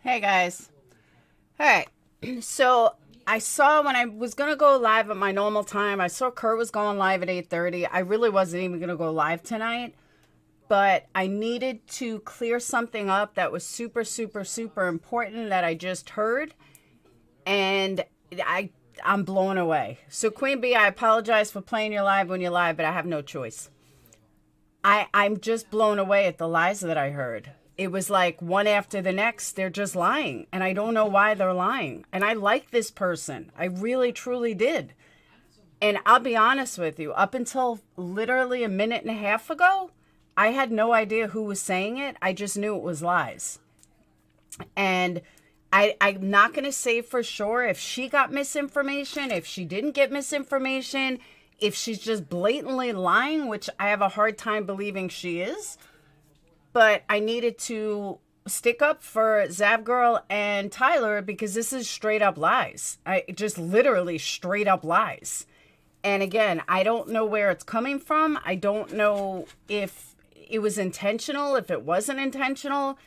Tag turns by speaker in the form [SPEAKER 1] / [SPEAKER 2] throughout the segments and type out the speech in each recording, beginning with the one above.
[SPEAKER 1] Hey guys. All right. So I saw when I was gonna go live at my normal time, I saw Kurt was going live at 8:30. I really wasn't even gonna go live tonight, but I needed to clear something up that was super, super, super important that I just heard, and I'm blown away. So Queen Bee, I apologize for playing your live when you're live, but I have no choice. I'm just blown away at the lies that I heard. It was like one after the next, they're just lying. And I don't know why they're lying. And I like this person. I really, truly did. And I'll be honest with you, up until literally a minute and a half ago, I had no idea who was saying it. I just knew it was lies. And I'm not going to say for sure if she got misinformation, if she didn't get misinformation, if she's just blatantly lying, which I have a hard time believing she is. But I needed to stick up for Zavgirl and Tyler because this is straight up lies. I just literally straight up lies. And again, I don't know where it's coming from. I don't know if it was intentional, if it wasn't intentional.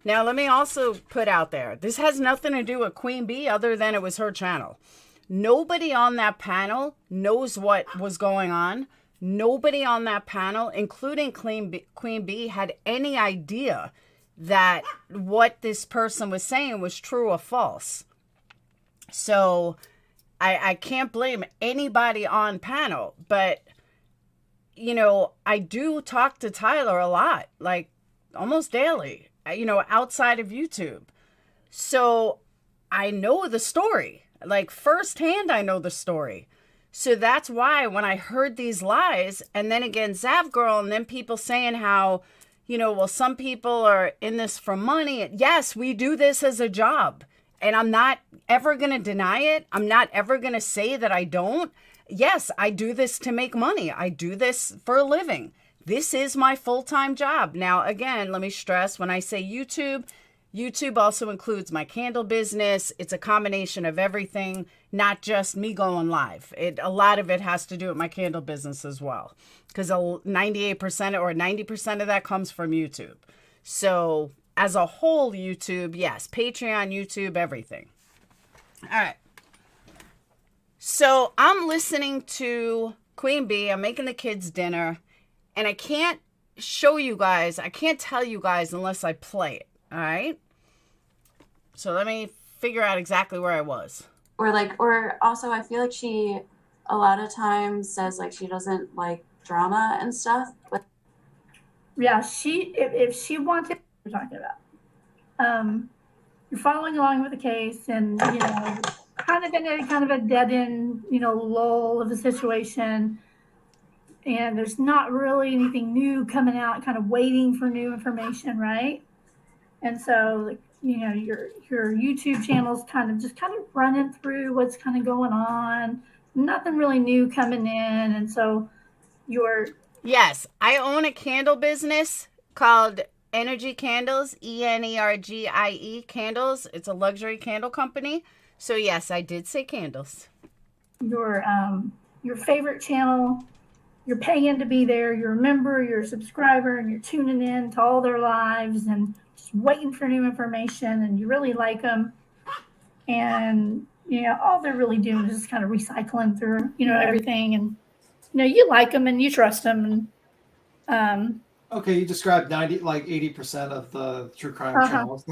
[SPEAKER 1] Now, let me also put out there, this has nothing to do with Queen Bee other than it was her channel. Nobody on that panel knows what was going on. Nobody on that panel, including Queen Bee, had any idea that what this person was saying was true or false. So I can't blame anybody on panel, but, you know, I do talk to Tyler a lot, like almost daily, you know, outside of YouTube. So I know the story, like firsthand, I know the story. So that's why when I heard these lies, and then again, Zavgirl, and then people saying how, you know, well, some people are in this for money. Yes, we do this as a job. And I'm not ever going to deny it. I'm not ever going to say that I don't. Yes, I do this to make money. I do this for a living. This is my full-time job. Now, again, let me stress, when I say YouTube, YouTube also includes my candle business. It's a combination of everything, not just me going live. A lot of it has to do with my candle business as well, because 98% or 90% of that comes from YouTube. So as a whole, YouTube, yes, Patreon, YouTube, everything. All right. So I'm listening to Queen Bee. I'm making the kids dinner, and I can't show you guys. I can't tell you guys unless I play it. All right. So let me figure out exactly where I was.
[SPEAKER 2] Or also, I feel like she a lot of times says like she doesn't like drama and stuff. But
[SPEAKER 3] yeah, if she wanted, we're talking about. You're following along with the case, and you know, kind of a dead end, you know, lull of a situation. And there's not really anything new coming out, kind of waiting for new information, right? And so, you know, your YouTube channel's kind of running through what's kind of going on. Nothing really new coming in. And so
[SPEAKER 1] Yes, I own a candle business called Energy Candles, Energie Candles. It's a luxury candle company. So yes, I did say candles.
[SPEAKER 3] Your favorite channel, you're paying to be there, you're a member, you're a subscriber, and you're tuning in to all their lives and just waiting for new information, and you really like them. And, you know, all they're really doing is just kind of recycling through, you know, everything. And, you know, you like them and you trust them. And,
[SPEAKER 4] okay, you described 80% of the true crime channels.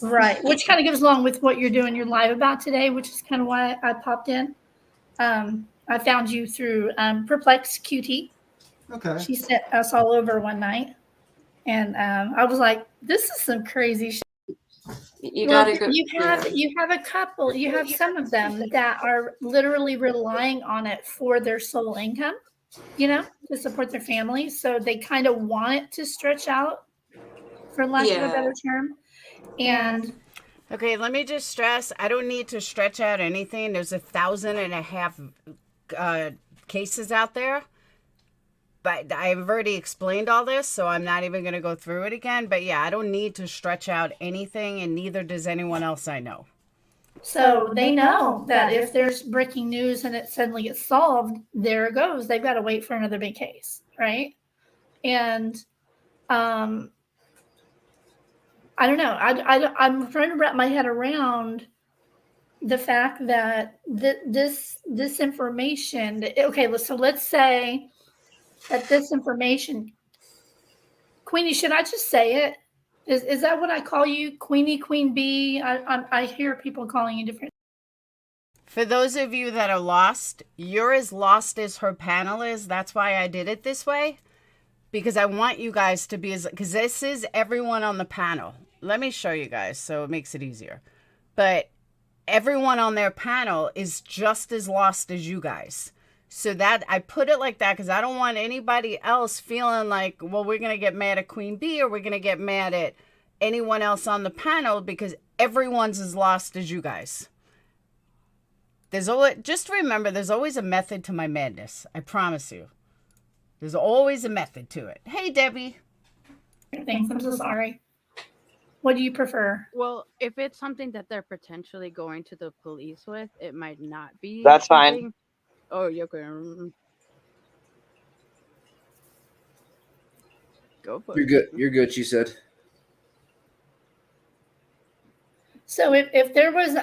[SPEAKER 3] Right, which kind of goes along with what you're doing your live about today, which is kind of why I popped in. I found you through PURPLEXEDQT.
[SPEAKER 4] Okay.
[SPEAKER 3] She sent us all over one night, and I was like, "This is some crazy shit."
[SPEAKER 2] You gotta go.
[SPEAKER 3] You have a couple. You have some of them that are literally relying on it for their sole income, you know, to support their families. So they kind of want it to stretch out, for lack of a better term. And
[SPEAKER 1] okay, let me just stress, I don't need to stretch out anything. There's 1,500 cases out there. But I've already explained all this, so I'm not even going to go through it again. But yeah, I don't need to stretch out anything, and neither does anyone else I know.
[SPEAKER 3] So they know that if there's breaking news and it suddenly gets solved, there it goes. They've got to wait for another big case, right? And I don't know. I'm trying to wrap my head around the fact that this information. Okay, so let's say that this information, Queenie. Should I just say it? Is that what I call you, Queenie, Queen Bee? I hear people calling you different.
[SPEAKER 1] For those of you that are lost, you're as lost as her panel is. That's why I did it this way. Because I want you guys to be as, because this is everyone on the panel. Let me show you guys so it makes it easier. But everyone on their panel is just as lost as you guys. So that I put it like that because I don't want anybody else feeling like, well, we're going to get mad at Queen Bee or we're going to get mad at anyone else on the panel because everyone's as lost as you guys. There's always, just remember, there's always a method to my madness. I promise you. There's always a method to it. Hey, Debbie.
[SPEAKER 3] Thanks. I'm so sorry. What do you prefer?
[SPEAKER 5] Well, if it's something that they're potentially going to the police with, it might not be.
[SPEAKER 6] That's
[SPEAKER 5] something...
[SPEAKER 6] fine.
[SPEAKER 5] Oh, you're okay. Go for
[SPEAKER 7] You're
[SPEAKER 5] it.
[SPEAKER 7] good. You're good, she said.
[SPEAKER 3] So if there was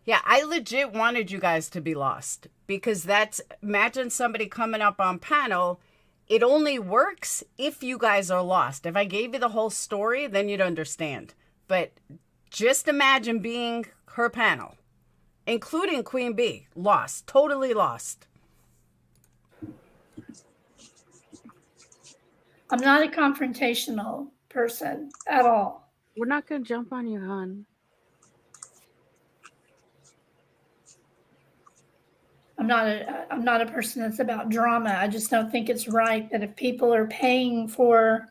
[SPEAKER 1] Yeah, I legit wanted you guys to be lost because that's, imagine somebody coming up on panel. It only works if you guys are lost. If I gave you the whole story, then you'd understand. But just imagine being her panel, including Queen Bee, lost, totally lost.
[SPEAKER 3] I'm not a confrontational person at all.
[SPEAKER 5] We're not gonna jump on you, hon.
[SPEAKER 3] I'm not a person that's about drama. I just don't think it's right that if people are paying for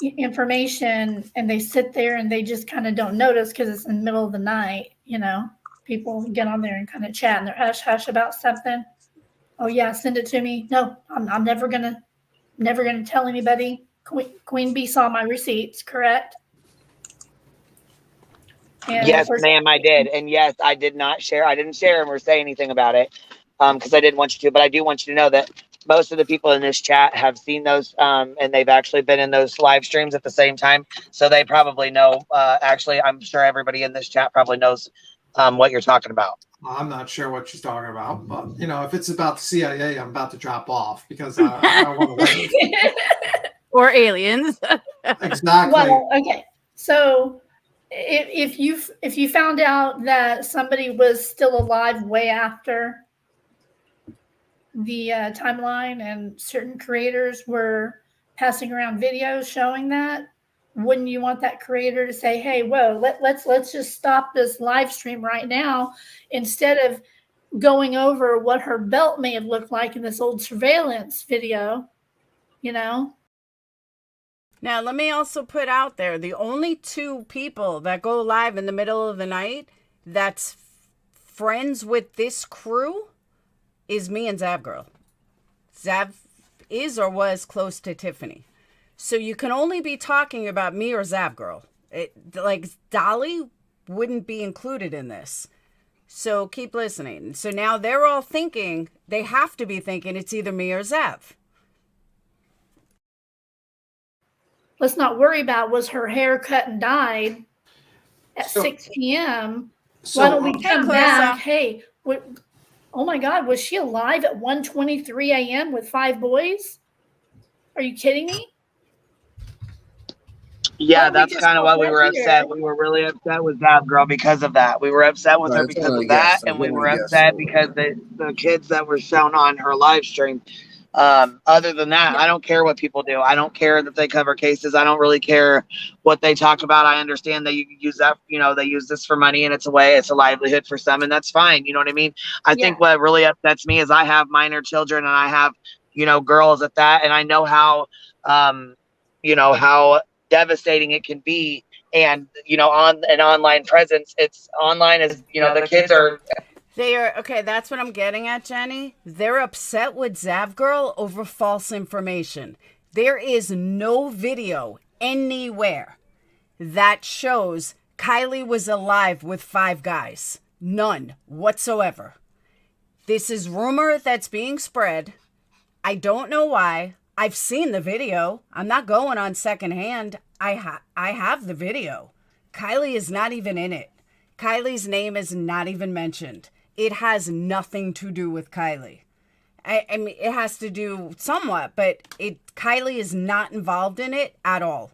[SPEAKER 3] information and they sit there and they just kind of don't notice because it's in the middle of the night, you know, people get on there and kind of chat and they're hush hush about something. Oh yeah, send it to me. No, I'm never gonna tell anybody. Queen Bee saw my receipts, correct? And
[SPEAKER 6] Yes, ma'am, I did. And yes, I did not share. I didn't share them or say anything about it because I didn't want you to. But I do want you to know that most of the people in this chat have seen those and they've actually been in those live streams at the same time. So they probably know. Actually, I'm sure everybody in this chat probably knows what you're talking about.
[SPEAKER 4] I'm not sure what she's talking about, but you know, if it's about the CIA, I'm about to drop off because I don't want to wait.
[SPEAKER 5] Or aliens.
[SPEAKER 4] Exactly.
[SPEAKER 3] Well, okay. So if you found out that somebody was still alive way after the timeline and certain creators were passing around videos showing that, wouldn't you want that creator to say, hey, whoa, let's just stop this live stream right now, instead of going over what her belt may have looked like in this old surveillance video, you know?
[SPEAKER 1] Now, let me also put out there, the only two people that go live in the middle of the night that's friends with this crew is me and Zav Girl. Zav is or was close to Tiffany. So you can only be talking about me or Zav Girl. Like Dolly wouldn't be included in this. So keep listening. So now they're all thinking, they have to be thinking it's either me or Zav.
[SPEAKER 3] Let's not worry about was her hair cut and dyed at 6 p.m. Why don't we come back? Hey, oh my God, was she alive at 1:23 a.m. with 5 boys? Are you kidding me?
[SPEAKER 6] Yeah, that's kind of why we were upset. We were really upset with that girl because of that. We were upset with her because of that, and we were upset because the kids that were shown on her live stream. Other than that, I don't care what people do. I don't care that they cover cases. I don't really care what they talk about. I understand that you use that, you know, they use this for money and it's a livelihood for some, and that's fine. You know what I mean? I think what really upsets me is I have minor children and I have, you know, girls at that, and I know how, you know, how devastating it can be. And, you know, on an online presence, it's online as, you know, the kids are.
[SPEAKER 1] They are, okay, that's what I'm getting at, Jenny. They're upset with Zav Girl over false information. There is no video anywhere that shows Kylie was alive with 5 guys. None whatsoever. This is rumor that's being spread. I don't know why. I've seen the video. I'm not going on secondhand. I have the video. Kylie is not even in it. Kylie's name is not even mentioned. It has nothing to do with Kylie. I mean, it has to do somewhat, but Kylie is not involved in it at all.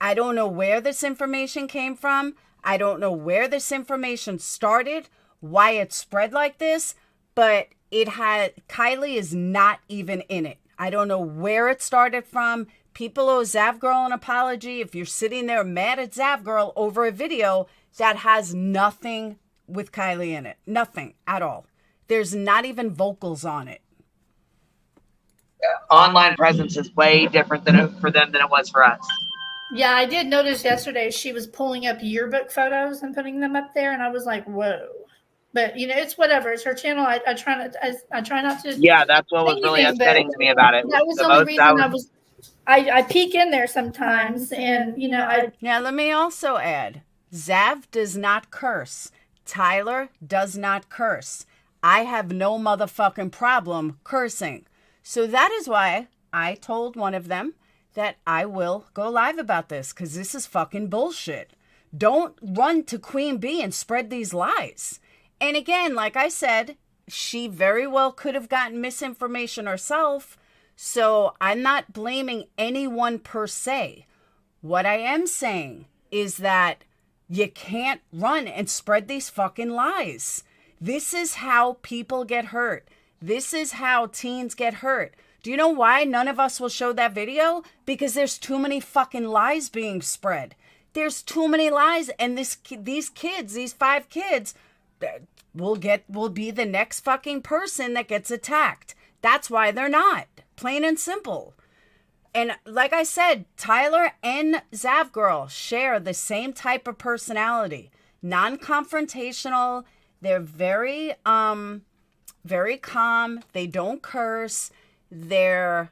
[SPEAKER 1] I don't know where this information came from. I don't know where this information started, why it spread like this, but Kylie is not even in it. I don't know where it started from. People owe Zavgirl an apology if you're sitting there mad at Zavgirl over a video that has nothing with Kylie in it. Nothing at all. There's not even vocals on it.
[SPEAKER 6] Online presence is way different for them than it was for us.
[SPEAKER 3] Yeah, I did notice yesterday she was pulling up yearbook photos and putting them up there, and I was like, whoa. But, you know, it's whatever. It's her channel. I try not to.
[SPEAKER 6] Yeah, that's what was really upsetting to me about it.
[SPEAKER 3] That was the only reason I peek in there sometimes, and, you know,
[SPEAKER 1] Now, let me also add, Zav does not curse. Tyler does not curse. I have no motherfucking problem cursing. So that is why I told one of them that I will go live about this, because this is fucking bullshit. Don't run to QueenBee and spread these lies. And again, like I said, she very well could have gotten misinformation herself. So I'm not blaming anyone per se. What I am saying is that you can't run and spread these fucking lies. This is how people get hurt. This is how teens get hurt. Do you know why none of us will show that video? Because there's too many fucking lies being spread. There's too many lies, and these kids, these 5 kids, will be the next fucking person that gets attacked. That's why they're not. Plain and simple. And like I said, Tyler and Zavgirl share the same type of personality. Non-confrontational. They're very very calm. They don't curse. They're,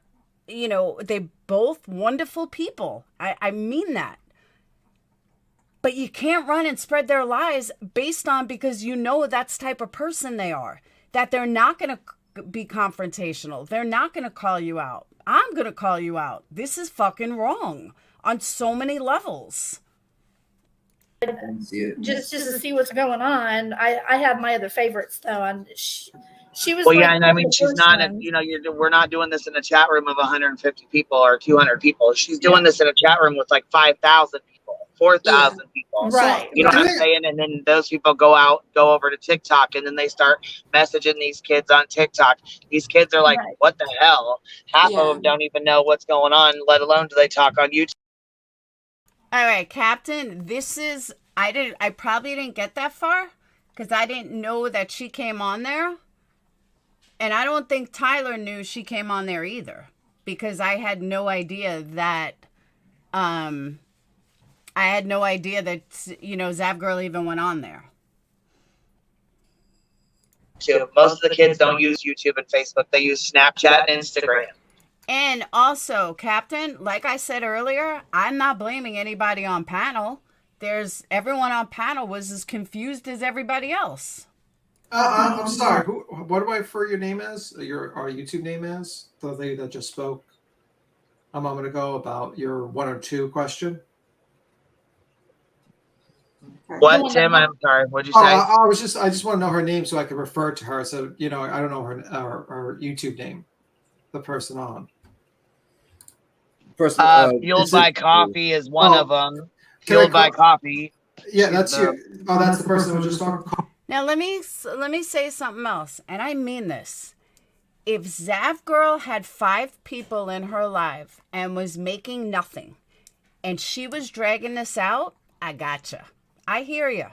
[SPEAKER 1] you know, they both wonderful people. I mean that. But you can't run and spread their lies based on, because you know that's the type of person they are. That they're not going to be confrontational. They're not going to call you out. I'm going to call you out. This is fucking wrong on so many levels.
[SPEAKER 3] just to see what's going on. I have my other favorites though, and she was.
[SPEAKER 6] Well,
[SPEAKER 3] like,
[SPEAKER 6] yeah, and I mean, she's not.
[SPEAKER 3] one.
[SPEAKER 6] You know, we're not doing this in a chat room of 150 people or 200 people. She's doing this in a chat room with like 5,000 people, 4,000 people.
[SPEAKER 3] Right.
[SPEAKER 6] You know what I'm saying? And then those people go over to TikTok, and then they start messaging these kids on TikTok. These kids are like, "What the hell?" Half of them don't even know what's going on, let alone do they talk on YouTube.
[SPEAKER 1] All right, Captain, this is, I probably didn't get that far because I didn't know that she came on there. And I don't think Tyler knew she came on there either, because I had no idea that, you know, Zavgirl even went on there.
[SPEAKER 6] Most of the kids don't use YouTube and Facebook. They use Snapchat and Instagram.
[SPEAKER 1] And also, Captain, like I said earlier, I'm not blaming anybody on panel. Everyone on panel was as confused as everybody else.
[SPEAKER 4] I'm sorry. What do I refer your name as? Our YouTube name as? The lady that just spoke a moment ago about your 1 or 2 question.
[SPEAKER 6] What, Tim? I'm sorry. What'd you say?
[SPEAKER 4] I just want to know her name so I can refer to her. So, you know, I don't know her YouTube name. The person on.
[SPEAKER 6] Fueled by Coffee is one of them. Fueled by Coffee.
[SPEAKER 4] Yeah, that's you. Oh, that's the person who just talked.
[SPEAKER 1] Now let me say something else, and I mean this. If Zavgirl had 5 people in her life and was making nothing, and she was dragging this out, I gotcha. I hear you.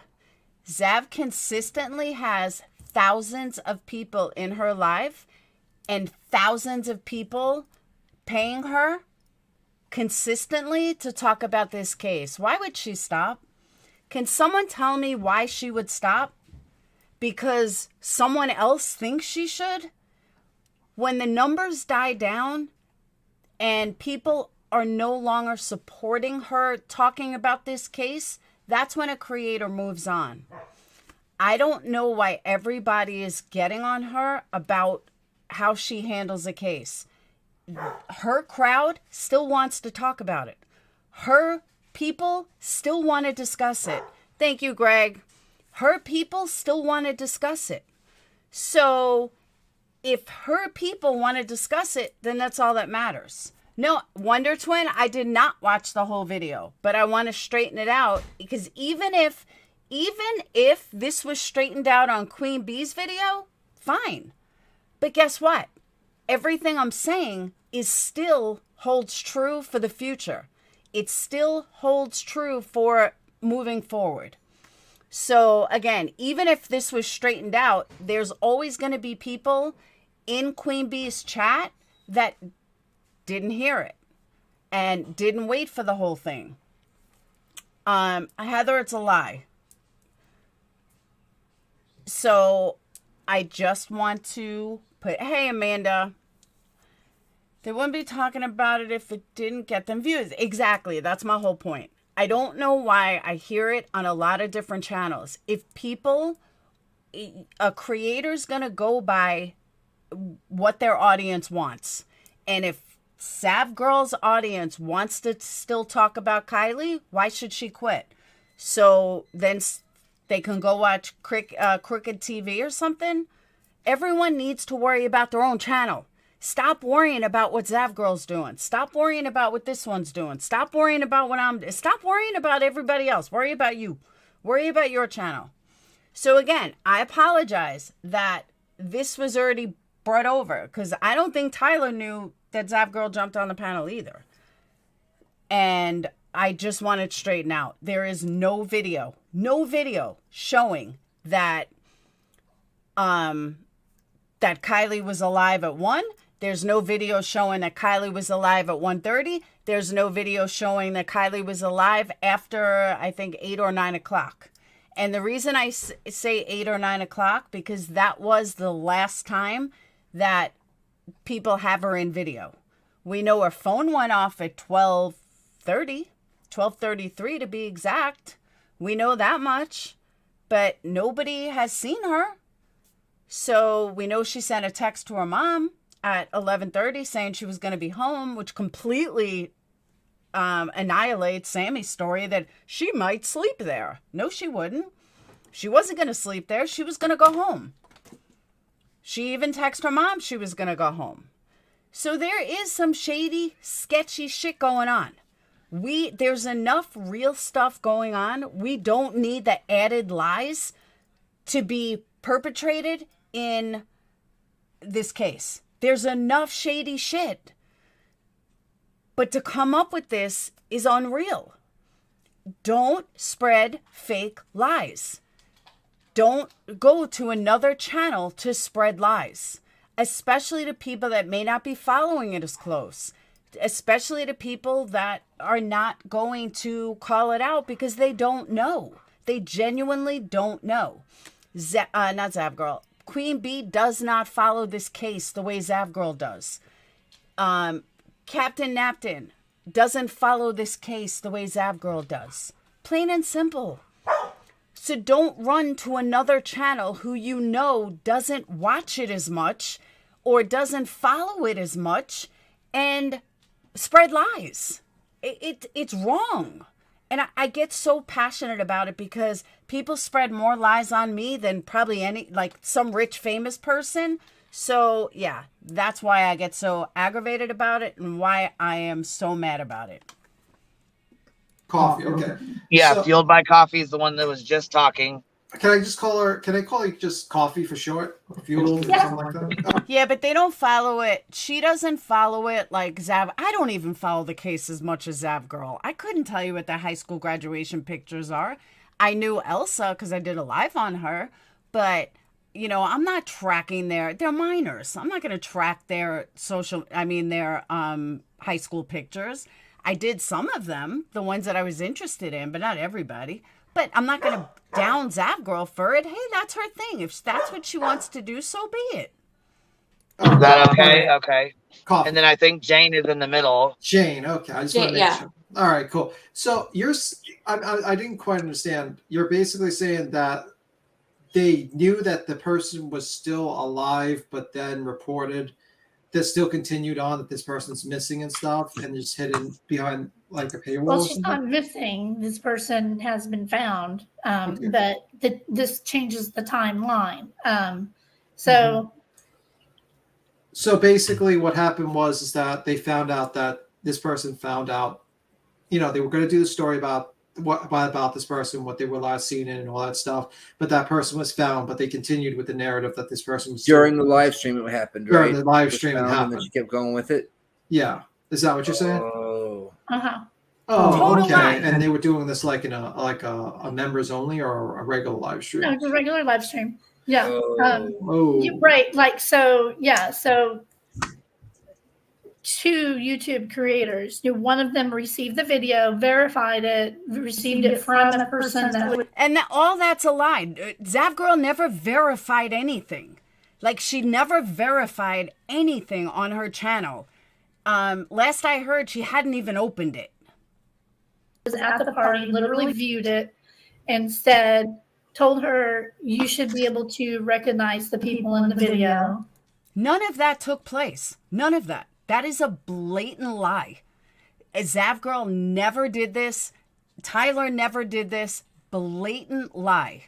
[SPEAKER 1] Zav consistently has thousands of people in her life and thousands of people paying her consistently to talk about this case. Why would she stop? Can someone tell me why she would stop? Because someone else thinks she should? When the numbers die down and people are no longer supporting her talking about this case, that's when a creator moves on. I don't know why everybody is getting on her about how she handles a case. Her crowd still wants to talk about it. Her people still want to discuss it. Thank you, Greg. Her people still want to discuss it. So if her people want to discuss it, then that's all that matters. No, Wonder Twin, I did not watch the whole video, but I want to straighten it out, because even if this was straightened out on QueenBee's video, fine. But guess what? Everything I'm saying is still holds true for the future. It still holds true for moving forward. So again, even if this was straightened out, there's always going to be people in QueenBee's chat that didn't hear it and didn't wait for the whole thing. Heather, it's a lie. So I just want to put, hey, Amanda, they wouldn't be talking about it if it didn't get them views. Exactly. That's my whole point. I don't know why I hear it on a lot of different channels. If a creator's going to go by what their audience wants. And if Sav Girl's audience wants to still talk about Kylie, why should she quit? So then they can go watch Crooked TV or something. Everyone needs to worry about their own channel. Stop worrying about what Zav Girl's doing. Stop worrying about what this one's doing. Stop worrying about stop worrying about everybody else. Worry about you. Worry about your channel. So again, I apologize that this was already brought over, because I don't think Tyler knew that Zav Girl jumped on the panel either. And I just wanted to straighten out. There is no video showing that that Kylie was alive at 1. There's no video showing that Kylie was alive at 1:30. There's no video showing that Kylie was alive after, I think, 8 or 9 o'clock. And the reason I say 8 or 9 o'clock, because that was the last time that people have her in video. We know her phone went off at 12:30, 12:33 to be exact. We know that much, but nobody has seen her. So we know she sent a text to her mom at 11:30 saying she was going to be home, which completely annihilates Sammy's story that she might sleep there. No, she wouldn't. She wasn't going to sleep there. She was going to go home. She even texted her mom she was going to go home. So there is some shady, sketchy shit going on. There's enough real stuff going on. We don't need the added lies to be perpetrated in this case. There's enough shady shit. But to come up with this is unreal. Don't spread fake lies. Don't go to another channel to spread lies, especially to people that may not be following it as close, especially to people that are not going to call it out because they don't know. They genuinely don't know. Not Zav Girl. QueenBee does not follow this case the way Zav Girl does. Captain Napton doesn't follow this case the way Zav Girl does. Plain and simple. So don't run to another channel who you know doesn't watch it as much or doesn't follow it as much and spread lies. It's wrong. And I get so passionate about it because people spread more lies on me than probably some rich famous person. So yeah, that's why I get so aggravated about it and why I am so mad about it.
[SPEAKER 4] Coffee, okay.
[SPEAKER 6] Yeah,
[SPEAKER 4] So,
[SPEAKER 6] Fueled by Coffee is the one that was just talking.
[SPEAKER 4] can I just call her? Can I call you just Coffee for short? Fueled or something like that? Oh,
[SPEAKER 1] Yeah, but they don't follow it. She doesn't follow it like Zav. I don't even follow the case as much as Zav Girl. I couldn't tell you what the high school graduation pictures are. I knew Elsa because I did a live on her, but I'm not tracking they're minors. I'm not going to track their high school pictures. I did some of them, the ones that I was interested in, but not everybody. But I'm not going to down Zav Girl for it. Hey, that's her thing. If that's what she wants to do, so be it.
[SPEAKER 6] Is that okay? Okay.
[SPEAKER 4] Coffee.
[SPEAKER 6] And then I think Jane is in the middle.
[SPEAKER 4] Jane, okay. I just want to make sure. All right, cool. So I didn't quite understand. You're basically saying that they knew that the person was still alive, but then reported that still continued on that this person's missing and stuff, and just hidden behind like a paywall.
[SPEAKER 3] Well,
[SPEAKER 4] or
[SPEAKER 3] she's
[SPEAKER 4] something?
[SPEAKER 3] not missing. This person has been found,
[SPEAKER 4] Okay.
[SPEAKER 3] but this changes the timeline. So
[SPEAKER 4] So basically, what happened is that they found out that this person found out, they were going to do the story about about this person, what they were last seen in, and all that stuff. But that person was found, but they continued with the narrative that this person was
[SPEAKER 7] during the live stream. It happened, right?
[SPEAKER 4] During the live stream, it
[SPEAKER 7] and
[SPEAKER 4] happened.
[SPEAKER 7] then she kept going with it.
[SPEAKER 4] Yeah, is that what you're saying?
[SPEAKER 7] Oh,
[SPEAKER 4] Oh,
[SPEAKER 1] Total
[SPEAKER 4] okay.
[SPEAKER 1] lie.
[SPEAKER 4] And they were doing this like in a members only or a regular live stream.
[SPEAKER 3] no, it's a regular live stream. Yeah.
[SPEAKER 4] Oh,
[SPEAKER 3] Right. Like, so, yeah. So 2 YouTube creators, one of them received the video, verified it, received it from a person that would.
[SPEAKER 1] And all that's a lie. Zav Girl never verified anything. Like, she never verified anything on her channel. Last I heard, she hadn't even opened it.
[SPEAKER 3] Was at the party, literally viewed it and told her, you should be able to recognize the people in the video.
[SPEAKER 1] None of that took place. None of that. That is a blatant lie. Zav Girl never did this. Tyler never did this. Blatant lie.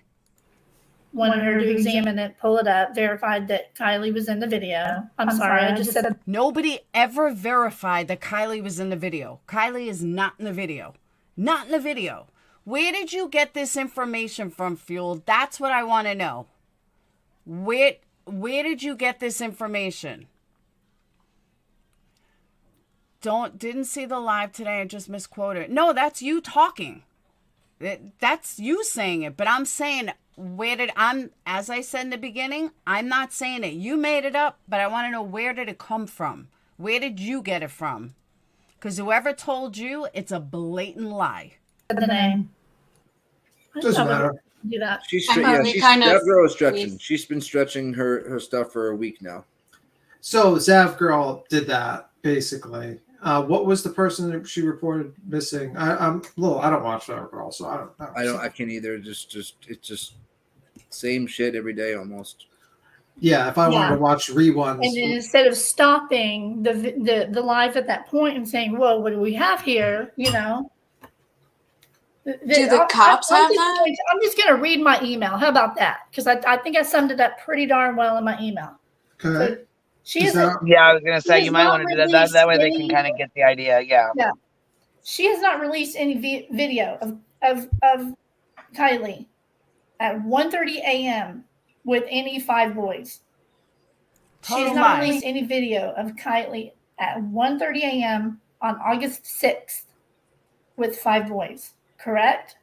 [SPEAKER 3] Wanted her to examine it, pull it up, verified that Kylie was in the video. I'm sorry, I just said.
[SPEAKER 1] Nobody ever verified that Kylie was in the video. Kylie is not in the video. Not in the video. Where did you get this information from, Fuel? That's what I want to know. Where did you get this information? Didn't see the live today. I just misquoted. No, that's you talking. That's you saying it. But I'm saying, as I said in the beginning, I'm not saying it. You made it up, but I want to know, where did it come from? Where did you get it from? Because whoever told you, it's a blatant lie.
[SPEAKER 3] The name.
[SPEAKER 4] doesn't matter.
[SPEAKER 3] Do that.
[SPEAKER 7] she's
[SPEAKER 2] kind of-
[SPEAKER 7] that girl is stretching. She's been stretching her stuff for a week now.
[SPEAKER 4] So Zav Girl did that basically. What was the person that she reported missing? I don't watch Zav Girl, so I don't know.
[SPEAKER 7] I can't either. It's just same shit every day almost.
[SPEAKER 4] Yeah, if I wanted to watch reruns.
[SPEAKER 3] And then instead of stopping the live at that point and saying, "Whoa, what do we have here?"
[SPEAKER 2] Do the cops have that?
[SPEAKER 3] I'm just going to read my email. How about that? Because I think I summed it up pretty darn well in my email.
[SPEAKER 4] Okay.
[SPEAKER 3] So she
[SPEAKER 4] Is
[SPEAKER 3] is.
[SPEAKER 4] that-
[SPEAKER 6] Yeah, I was gonna say
[SPEAKER 3] She
[SPEAKER 6] you
[SPEAKER 3] has
[SPEAKER 6] might
[SPEAKER 3] not
[SPEAKER 6] want to do that. That way they
[SPEAKER 3] released
[SPEAKER 6] can kind of get the idea. Yeah.
[SPEAKER 3] She has not released any video of Kylie at 1:30 a.m. with any 5 boys. She has
[SPEAKER 1] Total
[SPEAKER 3] not
[SPEAKER 1] lie.
[SPEAKER 3] released any video of Kylie at 1:30 a.m. on August 6th with 5 boys. Correct?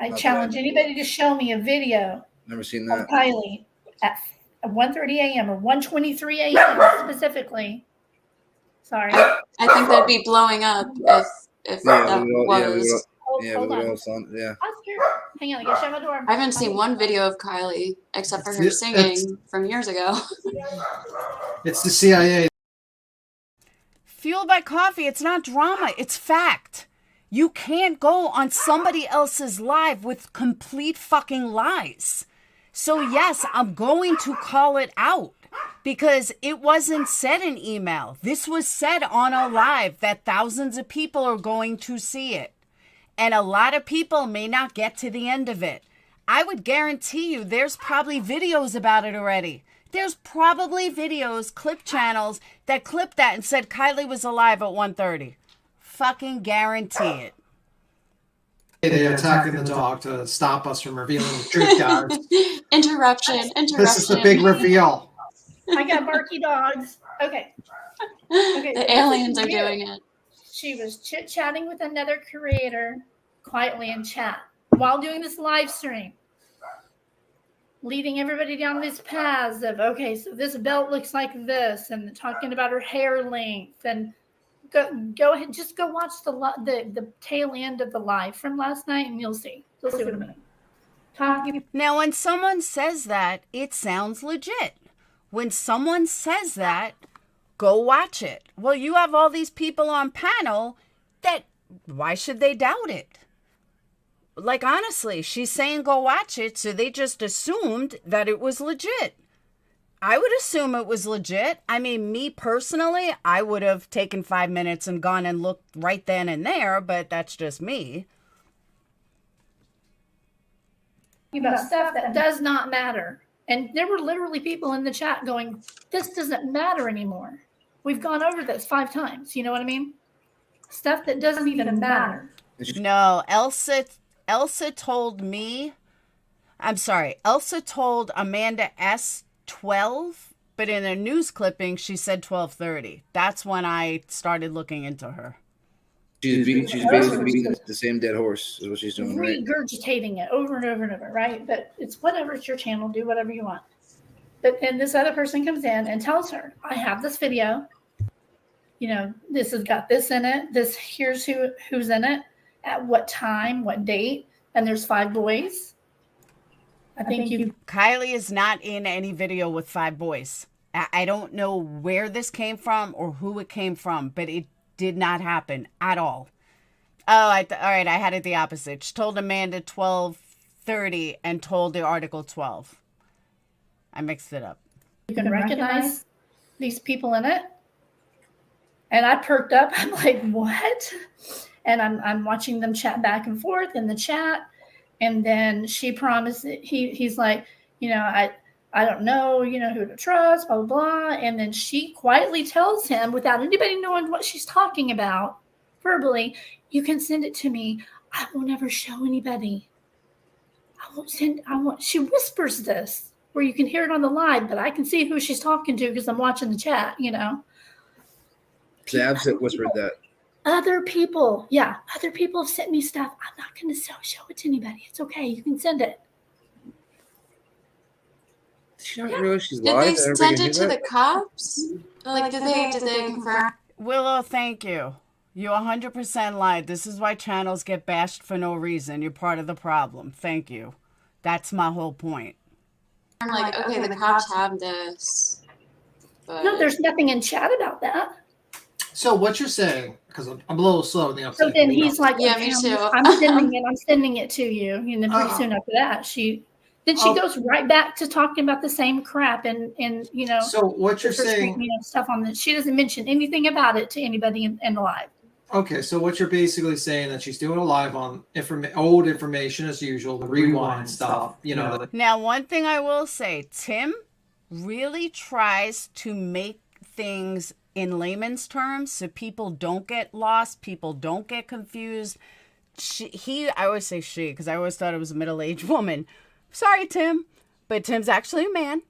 [SPEAKER 3] I
[SPEAKER 7] Not
[SPEAKER 3] challenge
[SPEAKER 7] bad.
[SPEAKER 3] anybody to show me a video
[SPEAKER 7] Never seen
[SPEAKER 3] of
[SPEAKER 7] that.
[SPEAKER 3] Kylie at 1:30 a.m. or 1:23 a.m. specifically. Sorry.
[SPEAKER 2] I think that'd be blowing up if that was.
[SPEAKER 3] Hold on.
[SPEAKER 7] Oscar,
[SPEAKER 3] Hang on, I gotta shut my door.
[SPEAKER 2] I haven't seen one video of Kylie except for her
[SPEAKER 4] It's-
[SPEAKER 2] singing from years ago.
[SPEAKER 4] It's the CIA.
[SPEAKER 1] Fueled by coffee, it's not drama, it's fact. You can't go on somebody else's live with complete fucking lies. So yes, I'm going to call it out because it wasn't said in email. This was said on a live that thousands of people are going to see it. And a lot of people may not get to the end of it. I would guarantee you there's probably videos about it already. There's probably videos, clip channels that clipped that and said Kylie was alive at 1:30. Fucking guarantee it.
[SPEAKER 4] They're attacking the dog to stop us from revealing the truth, guys.
[SPEAKER 2] Interruption.
[SPEAKER 4] This is the big reveal.
[SPEAKER 3] I got barky dogs. Okay.
[SPEAKER 2] The aliens are doing it.
[SPEAKER 3] She was chit-chatting with another creator quietly in chat while doing this live stream, leading everybody down these paths of, okay, so this belt looks like this, and talking about her hair length. And go ahead, just go watch the tail end of the live from last night, and you'll see what I mean. Talking.
[SPEAKER 1] Now, when someone says that, it sounds legit. When someone says that, go watch it. Well, you have all these people on panel that, why should they doubt it? like, honestly, she's saying go watch it, so they just assumed that it was legit. I would assume it was legit. I mean, me personally, I would have taken 5 minutes and gone and looked right then and there, but that's just me.
[SPEAKER 3] About stuff that does not matter. And there were literally people in the chat going, this doesn't matter anymore. We've gone over this 5 times. You know what I mean? Stuff that doesn't even matter.
[SPEAKER 1] No, Elsa told me, I'm sorry, Elsa told Amanda S 12, but in a news clipping, she said 12:30. That's when I started looking into her.
[SPEAKER 7] She's basically beating the same dead horse is what she's doing, right?
[SPEAKER 3] Regurgitating it over and over and over, right? But it's whatever, it's your channel, do whatever you want. But and this other person comes in and tells her, I have this video. You know, this has got this in it. This here's who's in it, at what time, what date, and there's 5 boys. I think you.
[SPEAKER 1] Kylie is not in any video with 5 boys. I don't know where this came from or who it came from, but it did not happen at all. Oh, all right. I had it the opposite. She told Amanda 12:30 and told the article 12. I mixed it up.
[SPEAKER 3] You can recognize these people in it. And I perked up. I'm like, what? And I'm watching them chat back and forth in the chat. And then she promised that he's like, you know, I don't know, you know, who to trust, blah, blah, blah. And then she quietly tells him, without anybody knowing what she's talking about, verbally, you can send it to me. I will never show anybody. She whispers this where you can hear it on the live, but I can see who she's talking to because I'm watching the chat, you know.
[SPEAKER 7] Zabs that whispered that.
[SPEAKER 3] Other people have sent me stuff. I'm not going to show it to anybody. It's okay. You can send it.
[SPEAKER 7] Did she not realize she's
[SPEAKER 2] Did
[SPEAKER 7] live?
[SPEAKER 2] they send it to the cops? Like, did they confirm?
[SPEAKER 1] Willow, thank you. You 100% lied. This is why channels get bashed for no reason. You're part of the problem. Thank you. That's my whole point.
[SPEAKER 2] I'm like, okay, the cops have this. But...
[SPEAKER 3] No, there's nothing in chat about that.
[SPEAKER 4] So what you're saying, because I'm a little slow in the upside.
[SPEAKER 3] So then he's like,
[SPEAKER 2] yeah, me too.
[SPEAKER 3] I'm sending it to you. And then pretty soon after that, she goes right back to talking about the same crap and you know.
[SPEAKER 4] So what you're saying,
[SPEAKER 3] you know, stuff on this. She doesn't mention anything about it to anybody in the live.
[SPEAKER 4] okay, so what you're basically saying that she's doing a live on old information as usual, the rewind stuff, you know.
[SPEAKER 1] Now, one thing I will say, Tim really tries to make things in layman's terms so people don't get lost, people don't get confused. I always say she because I always thought it was a middle-aged woman. Sorry, Tim, but Tim's actually a man.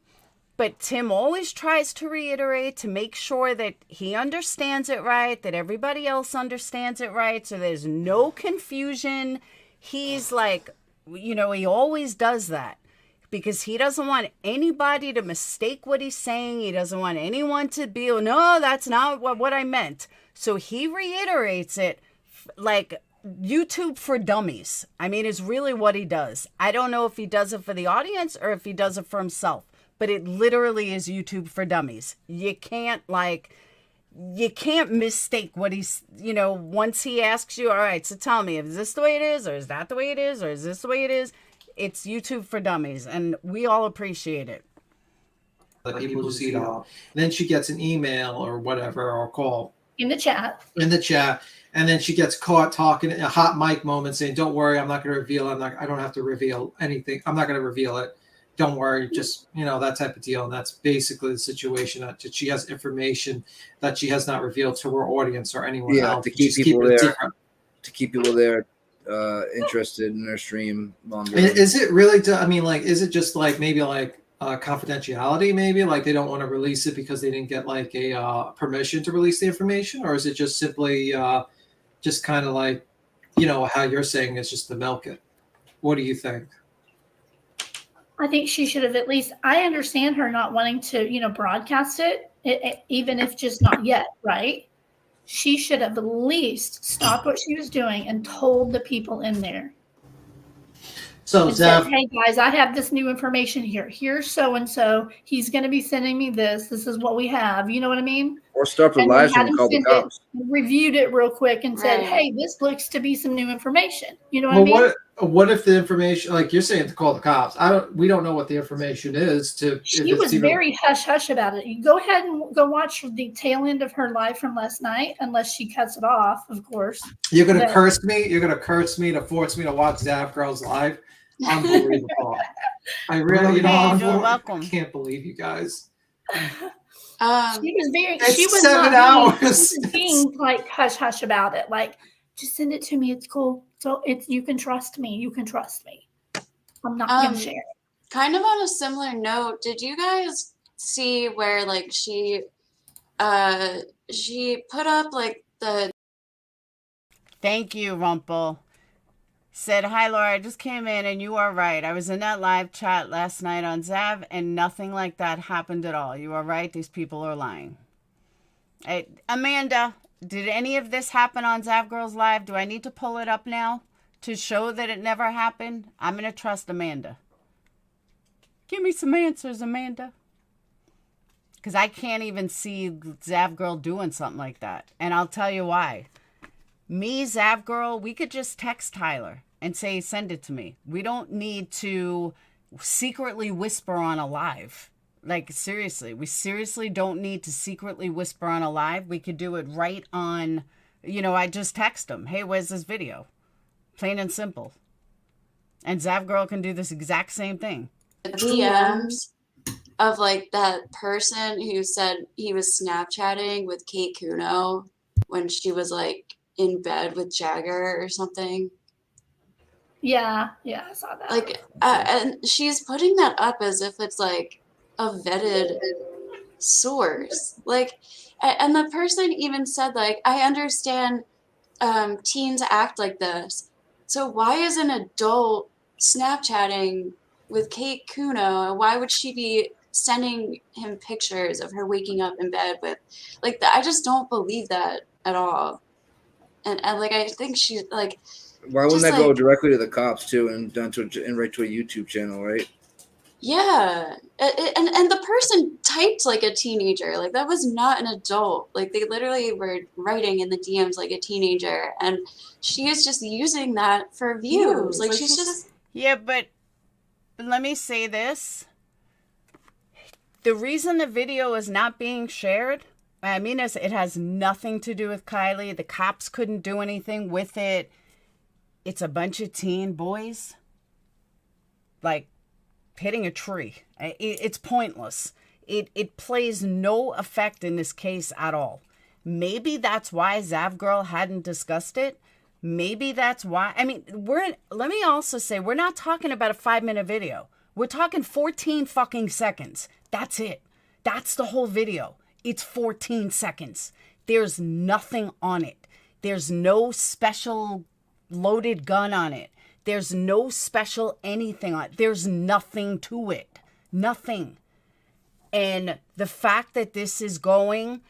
[SPEAKER 1] But Tim always tries to reiterate to make sure that he understands it right, that everybody else understands it right, so there's no confusion. He's like, you know, he always does that because he doesn't want anybody to mistake what he's saying. He doesn't want anyone to be, oh, no, that's not what I meant. So he reiterates it like YouTube for dummies. I mean, it's really what he does. I don't know if he does it for the audience or if he does it for himself. But it literally is YouTube for dummies. You can't mistake what he's, you know, once he asks you, all right, so tell me, is this the way it is? Or is that the way it is? Or is this the way it is? It's YouTube for dummies. And we all appreciate it.
[SPEAKER 4] Let people who see it all. And then she gets an email or whatever, or a call.
[SPEAKER 3] In the chat.
[SPEAKER 4] And then she gets caught talking in a hot mic moment saying, don't worry, I'm not going to reveal it. I don't have to reveal anything. I'm not going to reveal it. Don't worry, just, you know, that type of deal. And that's basically the situation, that she has information that she has not revealed to her audience or anyone else.
[SPEAKER 7] To keep people there, interested in their stream longer.
[SPEAKER 4] Is it really, is it just like maybe like confidentiality, maybe like they don't want to release it because they didn't get like a permission to release the information? Or is it just simply just kind of like, you know, how you're saying it's just to milk it? What do you think?
[SPEAKER 3] I think she should have at least, I understand her not wanting to, you know, broadcast it, even if just not yet, right? She should have at least stopped what she was doing and told the people in there.
[SPEAKER 4] So,
[SPEAKER 3] said, hey guys, I have this new information here. Here's so-and-so. He's going to be sending me this. This is what we have. You know what I mean?
[SPEAKER 7] Or start the live stream and call the cops.
[SPEAKER 3] Reviewed it real quick and said, hey, this looks to be some new information. You know what I mean?
[SPEAKER 4] what if the information, like you're saying, to call the cops? We don't know what the information is.
[SPEAKER 3] She was very hush hush about it. You go ahead and go watch the tail end of her live from last night, unless she cuts it off, of course.
[SPEAKER 4] You're gonna curse me. You're gonna curse me to force me to watch Zav Girls live. Unbelievable. I really,
[SPEAKER 1] you're welcome.
[SPEAKER 4] I can't believe you guys.
[SPEAKER 3] She was very.
[SPEAKER 4] It's
[SPEAKER 3] She was
[SPEAKER 4] 7 hours.
[SPEAKER 3] being like hush hush about it. Like, just send it to me. It's cool. So you can trust me. You can trust me. I'm not gonna share it.
[SPEAKER 2] Kind of on a similar note, did you guys see where like she put up like the
[SPEAKER 1] Thank you, Rumpel. Said, hi, Laura, I just came in and you are right. I was in that live chat last night on Zav and nothing like that happened at all. You are right. These people are lying. Amanda, did any of this happen on Zav Girls Live? Do I need to pull it up now to show that it never happened? I'm going to trust Amanda. Give me some answers, Amanda. Because I can't even see Zav Girl doing something like that. And I'll tell you why. Me, Zav Girl, we could just text Tyler and say, send it to me. We don't need to secretly whisper on a live. Like, seriously, we seriously don't need to secretly whisper on a live. We could do it right on, I just text them. Hey, where's this video? Plain and simple. And Zav Girl can do this exact same thing.
[SPEAKER 2] DMs of like that person who said he was Snapchatting with Kate Kuno when she was like in bed with Jagger or something.
[SPEAKER 3] Yeah, I saw that.
[SPEAKER 2] Like, and she's putting that up as if it's like a vetted source. Like, and the person even said, like, I understand teens act like this. So why is an adult Snapchatting with Kate Kuno? And why would she be sending him pictures of her waking up in bed with, like, I just don't believe that at all. And like, I think she's like,
[SPEAKER 7] why wouldn't that go directly to the cops too, and right to a YouTube channel, right?
[SPEAKER 2] Yeah, and the person typed like a teenager. Like, that was not an adult. Like, they literally were writing in the DMs like a teenager, and she is just using that for views. Like, she's just
[SPEAKER 1] yeah. But let me say this: the reason the video is not being shared, I mean, it has nothing to do with Kylie. The cops couldn't do anything with it. It's a bunch of teen boys, like, hitting a tree. It's pointless. It plays no effect in this case at all. Maybe that's why Zav Girl hadn't discussed it. Maybe that's why. I mean, let me also say, we're not talking about a 5-minute video. We're talking 14 fucking seconds. That's it. That's the whole video. It's 14 seconds. There's nothing on it. There's no special loaded gun on it. There's no special anything on it. There's nothing to it. Nothing. And the fact that this is going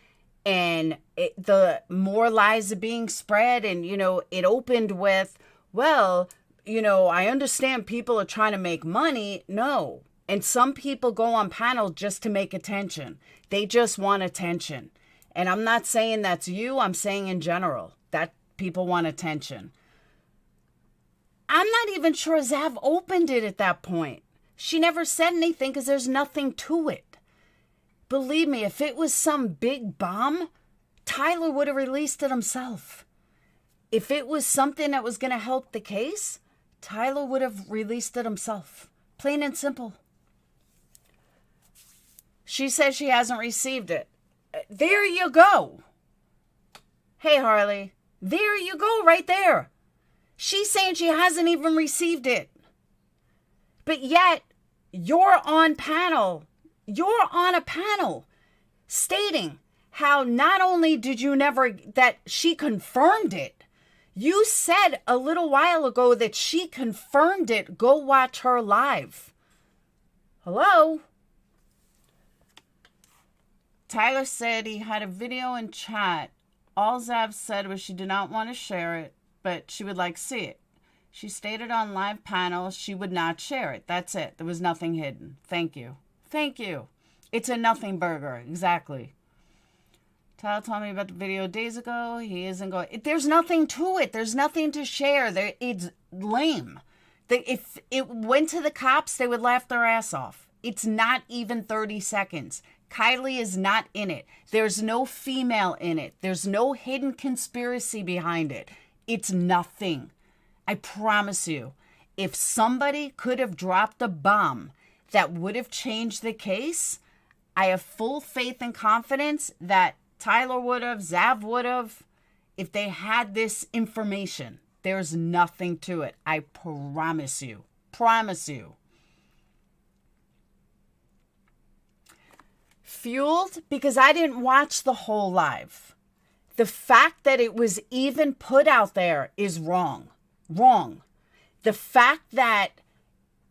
[SPEAKER 1] and the more lies are being spread, and, it opened with, well, I understand people are trying to make money. No. And some people go on panel just to make attention. They just want attention. And I'm not saying that's you. I'm saying in general that people want attention. I'm not even sure Zav opened it at that point. She never said anything because there's nothing to it. Believe me, if it was some big bomb, Tyler would have released it himself. If it was something that was going to help the case, Tyler would have released it himself. Plain and simple. She says she hasn't received it. There you go. Hey, Harley. There you go right there. She's saying she hasn't even received it. But yet, you're on a panel stating how not only did you never, that she confirmed it. You said a little while ago that she confirmed it. Go watch her live. Hello? Tyler said he had a video in chat. All Zav said was she did not want to share it, but she would like to see it. She stated on live panel she would not share it. That's it. There was nothing hidden. Thank you. Thank you. It's a nothing burger. Exactly. Tyler told me about the video days ago. He isn't going. There's nothing to it. There's nothing to share. It's lame. If it went to the cops, they would laugh their ass off. It's not even 30 seconds. Kylie is not in it. There's no female in it. There's no hidden conspiracy behind it. It's nothing. I promise you. If somebody could have dropped a bomb that would have changed the case, I have full faith and confidence that Tyler would have, Zav would have, if they had this information. There's nothing to it. I promise you. Promise you. Fueled because I didn't watch the whole live. The fact that it was even put out there is wrong. Wrong. The fact that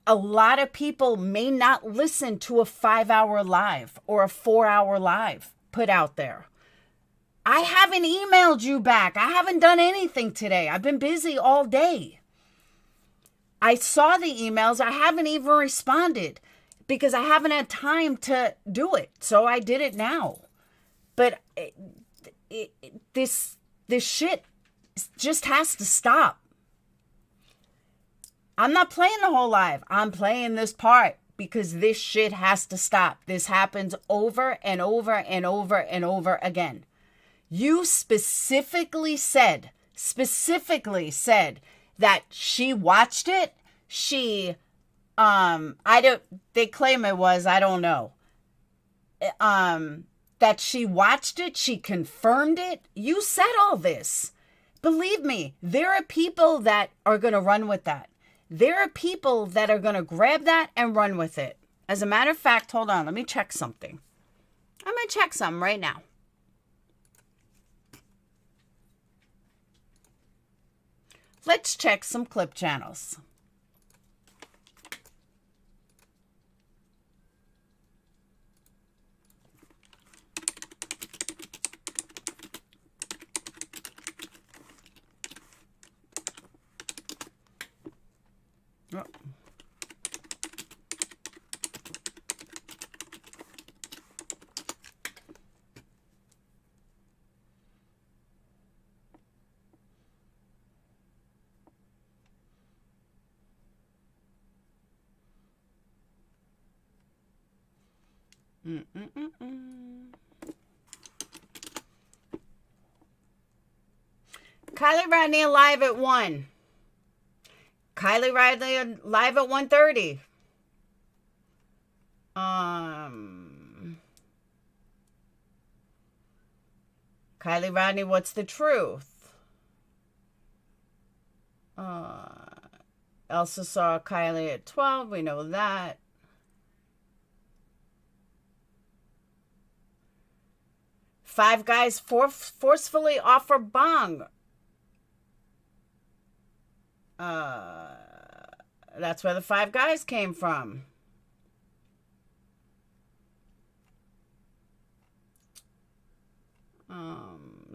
[SPEAKER 1] a lot of people may not listen to a 5-hour live or a 4-hour live put out there. I haven't emailed you back. I haven't done anything today. I've been busy all day. I saw the emails. I haven't even responded because I haven't had time to do it. So I did it now. But this shit just has to stop. I'm not playing the whole live. I'm playing this part because this shit has to stop. This happens over and over and over and over again. You specifically said that she watched it. They claim it was, I don't know. That she watched it. She confirmed it. You said all this. Believe me, there are people that are going to run with that. There are people that are going to grab that and run with it. As a matter of fact, hold on, let me check something. I'm going to check something right now. Let's check some clip channels. Oh. Kylie Rodney live at 1. Kylie Rodney live at 1:30. Kylie Rodney, what's the truth? Elsa saw Kylie at 12. We know that. Five guys forcefully offer bong. That's where the 5 guys came from.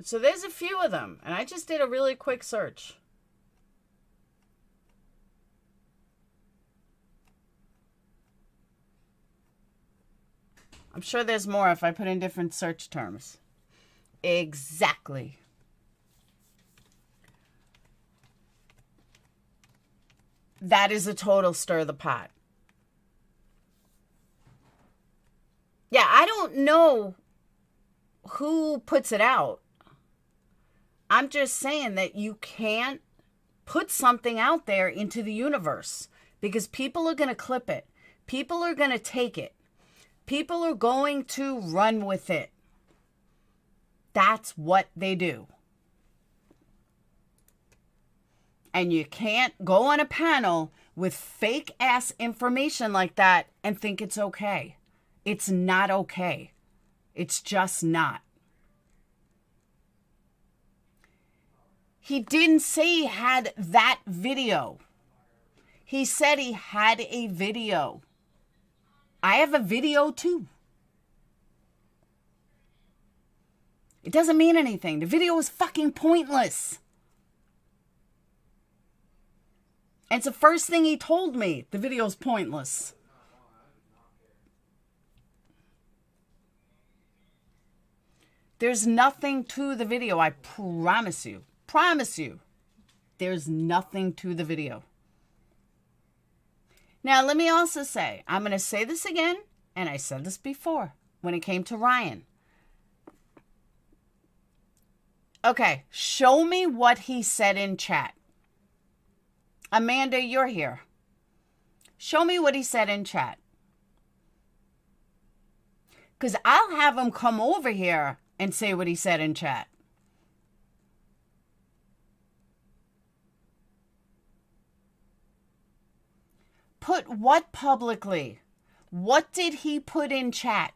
[SPEAKER 1] So there's a few of them, and I just did a really quick search. I'm sure there's more if I put in different search terms. Exactly. That is a total stir the pot. Yeah, I don't know who puts it out. I'm just saying that you can't put something out there into the universe because people are going to clip it. People are going to take it. People are going to run with it. That's what they do. And you can't go on a panel with fake ass information like that and think it's okay. It's not okay. It's just not. He didn't say he had that video. He said he had a video. I have a video too. It doesn't mean anything. The video is fucking pointless. And it's the first thing he told me. The video's pointless. There's nothing to the video. I promise you. Promise you. There's nothing to the video. Now, let me also say, I'm going to say this again, and I said this before when it came to Ryan. Okay, show me what he said in chat. Amanda, you're here. Show me what he said in chat. Because I'll have him come over here and say what he said in chat. Put what publicly? What did he put in chat?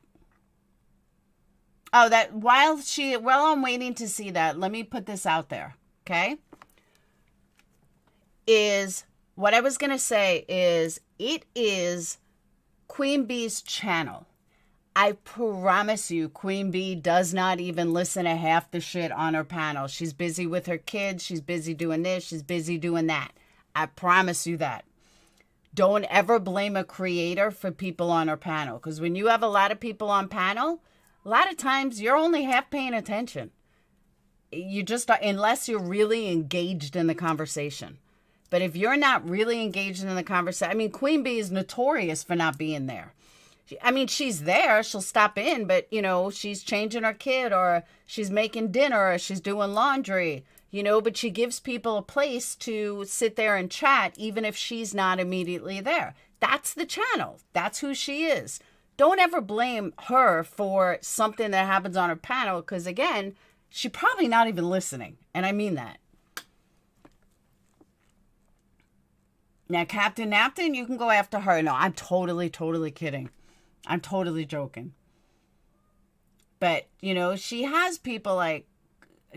[SPEAKER 1] Oh, that while I'm waiting to see that, let me put this out there, okay? Is what I was going to say is it is QueenBee's channel. I promise you, QueenBee does not even listen to half the shit on her panel. She's busy with her kids. She's busy doing this. She's busy doing that. I promise you that. Don't ever blame a creator for people on her panel. Because when you have a lot of people on panel, a lot of times you're only half paying attention. You just are, unless you're really engaged in the conversation. But if you're not really engaged in the conversation, I mean, QueenBee is notorious for not being there. I mean, she's there. She'll stop in, but, you know, she's changing her kid or she's making dinner or she's doing laundry, you know, but she gives people a place to sit there and chat, even if she's not immediately there. That's the channel. That's who she is. Don't ever blame her for something that happens on her panel because, again, she's probably not even listening. And I mean that. Now, Captain Napton, you can go after her. No, I'm totally kidding. I'm totally joking. But, you know, she has people like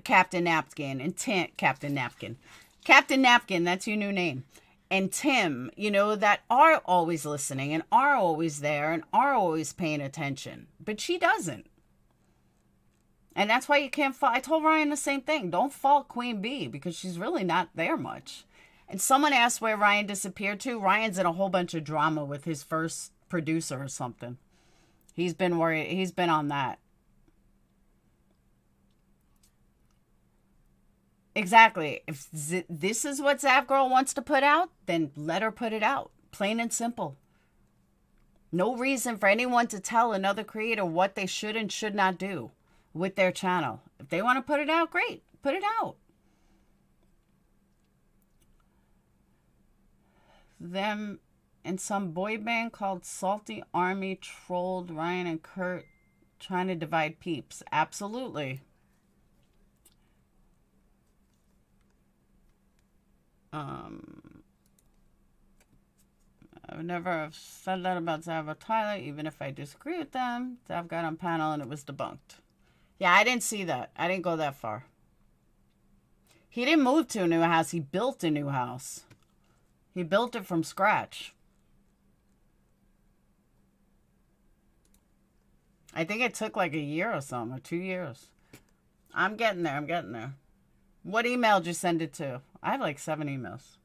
[SPEAKER 1] Captain Napkin and Tim, Captain Napkin, that's your new name. And Tim, you know, that are always listening and are always there and are always paying attention. But she doesn't. And that's why you can't fault. I told Ryan the same thing. Don't fault QueenBee because she's really not there much. And someone asked where Ryan disappeared to. Ryan's in a whole bunch of drama with his first producer or something. He's been worried. He's been on that. Exactly. If this is what Zap Girl wants to put out, then let her put it out. Plain and simple. No reason for anyone to tell another creator what they should and should not do with their channel. If they want to put it out, great. Put it out. Them and some boy band called Salty Army trolled Ryan and Kurt trying to divide peeps. Absolutely. I would never have said that about Zav or Tyler, even if I disagree with them. Zav got on panel and it was debunked. Yeah, I didn't see that. I didn't go that far. He didn't move to a new house. He built a new house. He built it from scratch. I think it took like a year or something, or 2 years. I'm getting there. I'm getting there. What email did you send it to? I have like 7 emails.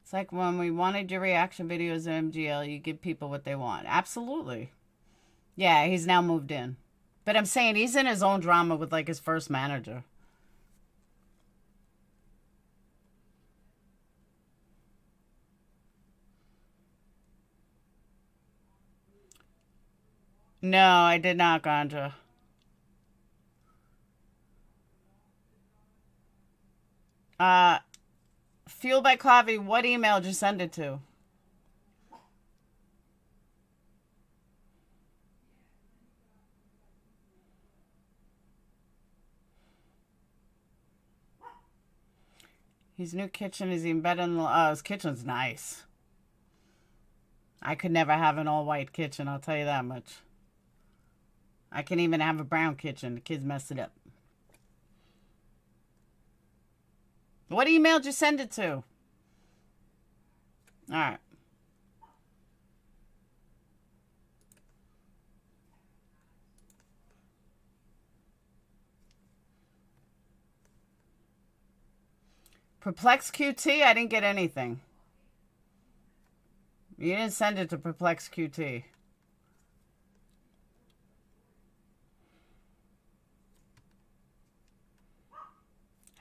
[SPEAKER 1] It's like when we wanted your reaction videos in MGL, you give people what they want. Absolutely. Yeah, he's now moved in. But I'm saying he's in his own drama with like his first manager. No, I did not, Gandra. Fueled by Coffee, what email did you send it to? His new kitchen is even better than his kitchen's nice. I could never have an all-white kitchen, I'll tell you that much. I can even have a brown kitchen. The kids messed it up. What email did you send it to? All right. PurpleXedQT? I didn't get anything. You didn't send it to PurpleXedQT.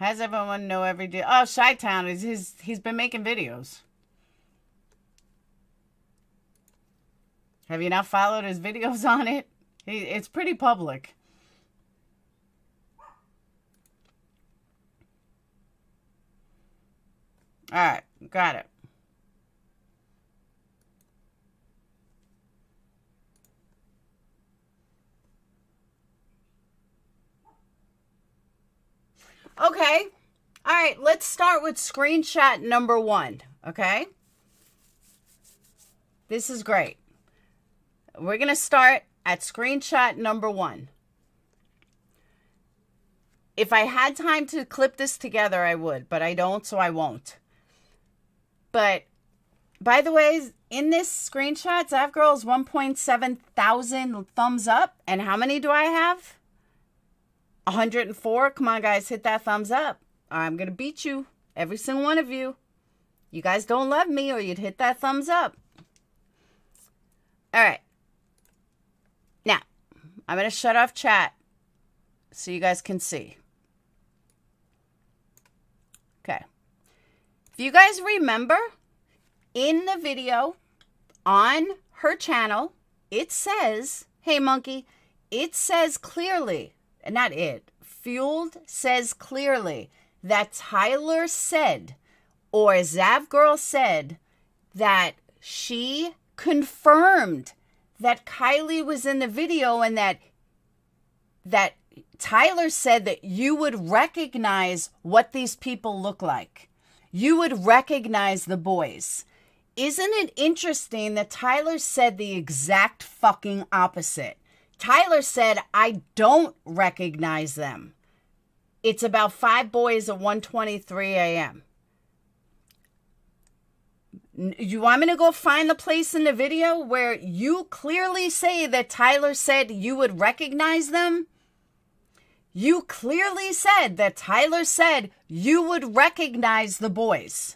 [SPEAKER 1] Has everyone know every day? Oh, Chi-Town he's been making videos. Have you not followed his videos on it? It's pretty public. All right, got it. Okay. All right, let's start with screenshot number 1, okay? This is great. We're going to start at screenshot number 1. If I had time to clip this together, I would, but I don't, so I won't. But, by the way, in this screenshot, Zav Girl's 1.7 thousand thumbs up. And how many do I have? 104. Come on, guys, hit that thumbs up. I'm going to beat you, every single one of you. You guys don't love me or you'd hit that thumbs up. All right. Now, I'm going to shut off chat so you guys can see. Okay. If you guys remember, in the video on her channel, it says, hey, monkey, it says clearly, not it, Fueled says clearly that Tyler said, or Zav Girl said, that she confirmed that Kylie was in the video and that Tyler said that you would recognize what these people look like. You would recognize the boys. Isn't it interesting that Tyler said the exact fucking opposite? Tyler said, I don't recognize them. It's about 5 boys at 1:23 a.m. You want me to go find the place in the video where you clearly say that Tyler said you would recognize them? You clearly said that Tyler said you would recognize the boys.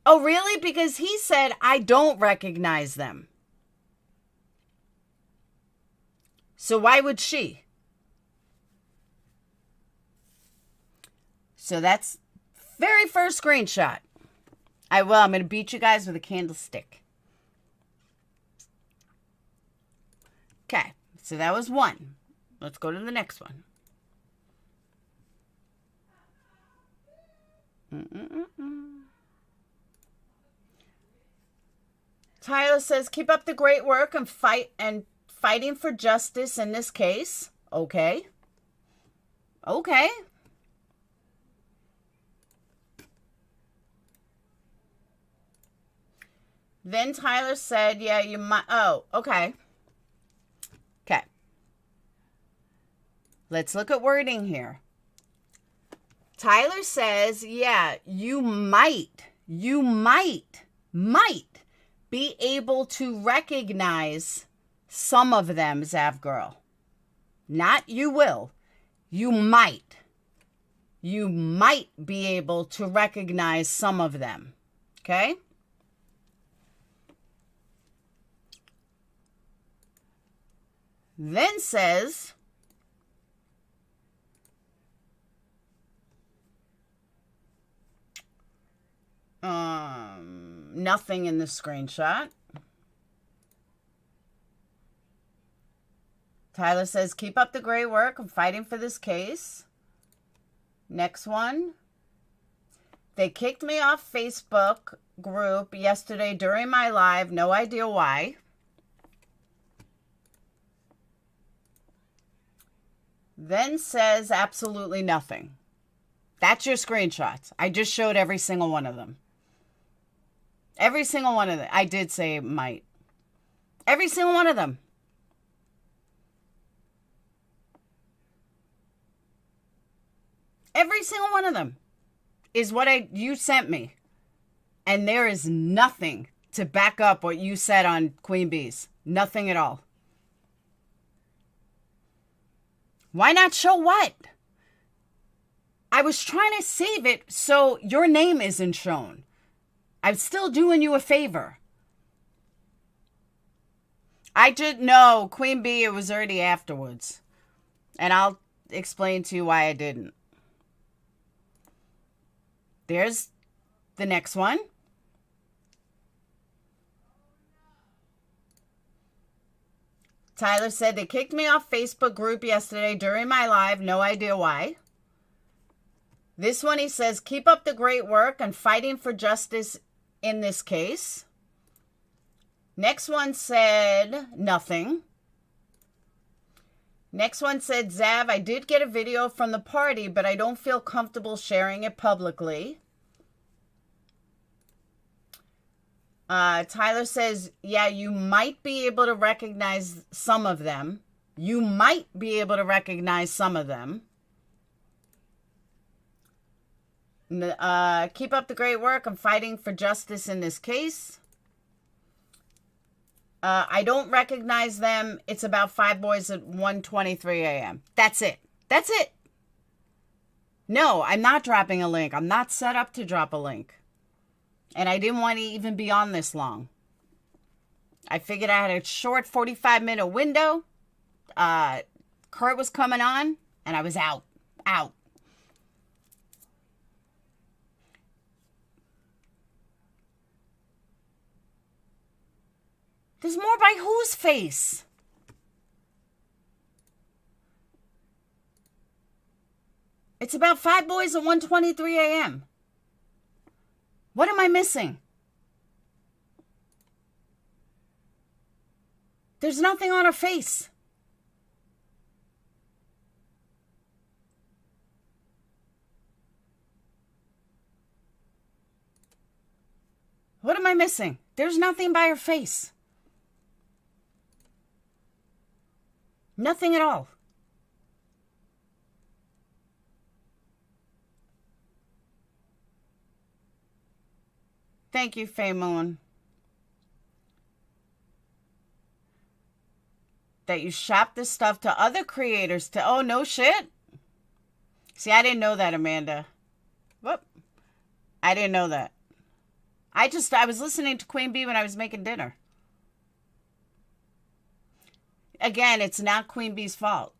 [SPEAKER 1] Oh, really? Because he said, I don't recognize them. So why would she? So that's very first screenshot. I'm going to beat you guys with a candlestick. Okay, so that was 1. Let's go to the next one. Tyler says, keep up the great work and fighting for justice in this case. Okay. Okay. Then Tyler said, yeah, you might. Oh, okay. Okay. Let's look at wording here. Tyler says, yeah, you might be able to recognize some of them, Zav Girl. Not you will. You might. You might be able to recognize some of them. Okay? Then says, nothing in the screenshot. Tyler says, keep up the great work. I'm fighting for this case. Next one. They kicked me off Facebook group yesterday during my live. No idea why. Then says absolutely nothing. That's your screenshots. I just showed every single one of them. Every single one of them. I did say might. Every single one of them. Every single one of them is what you sent me. And there is nothing to back up what you said on QueenBee's. Nothing at all. Why not show what? I was trying to save it so your name isn't shown. I'm still doing you a favor. I did know QueenBee, it was already afterwards. And I'll explain to you why I didn't. There's the next one. Tyler said, they kicked me off Facebook group yesterday during my live. No idea why. This one, he says, keep up the great work and fighting for justice in this case. Next one said, nothing. Next one said, Zav, I did get a video from the party, but I don't feel comfortable sharing it publicly. Tyler says, yeah, you might be able to recognize some of them. You might be able to recognize some of them. Keep up the great work. I'm fighting for justice in this case. I don't recognize them. It's about 5 boys at 1:23 a.m. That's it. That's it. No, I'm not dropping a link. I'm not set up to drop a link. And I didn't want to even be on this long. I figured I had a short 45-minute window. Kurt was coming on, and I was out. Out. There's more by whose face? It's about 5 boys at 1:23 a.m. What am I missing? There's nothing on her face. What am I missing? There's nothing by her face. Nothing at all. Thank you, Faye Moon. That you shop this stuff to other creators to... Oh, no shit. See, I didn't know that, Amanda. Whoop. I didn't know that. I was listening to QueenBee when I was making dinner. Again, it's not QueenBee's fault.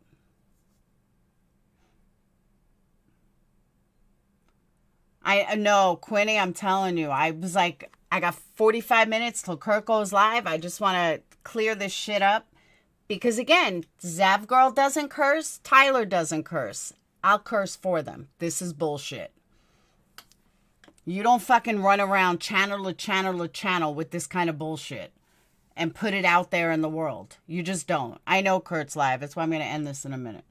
[SPEAKER 1] I know, Quinny, I'm telling you. I was like, I got 45 minutes till Kurt goes live. I just want to clear this shit up. Because again, Zav Girl doesn't curse. Tyler doesn't curse. I'll curse for them. This is bullshit. You don't fucking run around channel to channel to channel with this kind of bullshit and put it out there in the world. You just don't. I know Kurt's live. That's why I'm going to end this in a minute.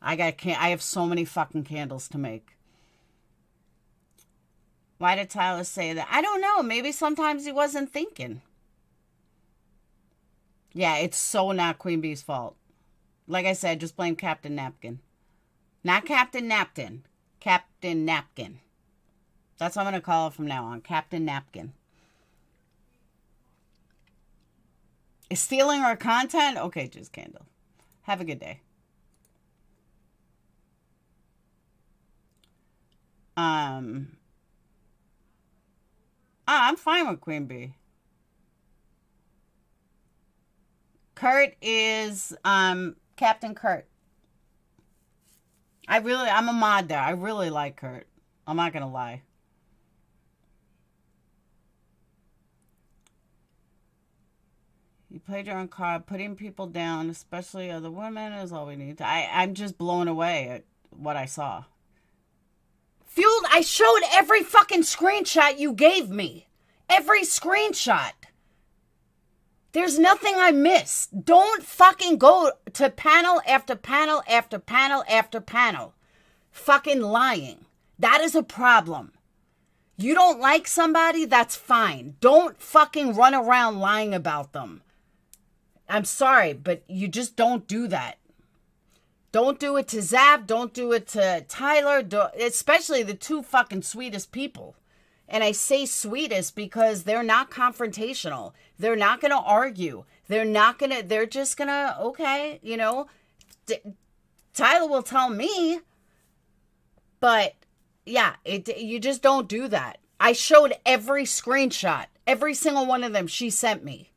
[SPEAKER 1] I have so many fucking candles to make. Why did Tyler say that? I don't know. Maybe sometimes he wasn't thinking. Yeah, it's so not QueenBee's fault. Like I said, just blame Captain Napkin. Not Captain Napkin. Captain Napkin. That's what I'm going to call it from now on. Captain Napkin. Is stealing our content? Okay, just candle. Have a good day. I'm fine with QueenBee. Kurt is Captain Kurt. I'm a mod there. I really like Kurt. I'm not gonna lie. You played your own card, putting people down, especially other women, is all we need. I'm just blown away at what I saw. Fueled, I showed every fucking screenshot you gave me. Every screenshot. There's nothing I missed. Don't fucking go to panel after panel after panel after panel. Fucking lying. That is a problem. You don't like somebody, that's fine. Don't fucking run around lying about them. I'm sorry, but you just don't do that. Don't do it to Zav. Don't do it to Tyler. Especially the two fucking sweetest people. And I say sweetest because they're not confrontational. They're not going to argue. They're just going to, okay, you know. Tyler will tell me. But, yeah, you just don't do that. I showed every screenshot. Every single one of them she sent me.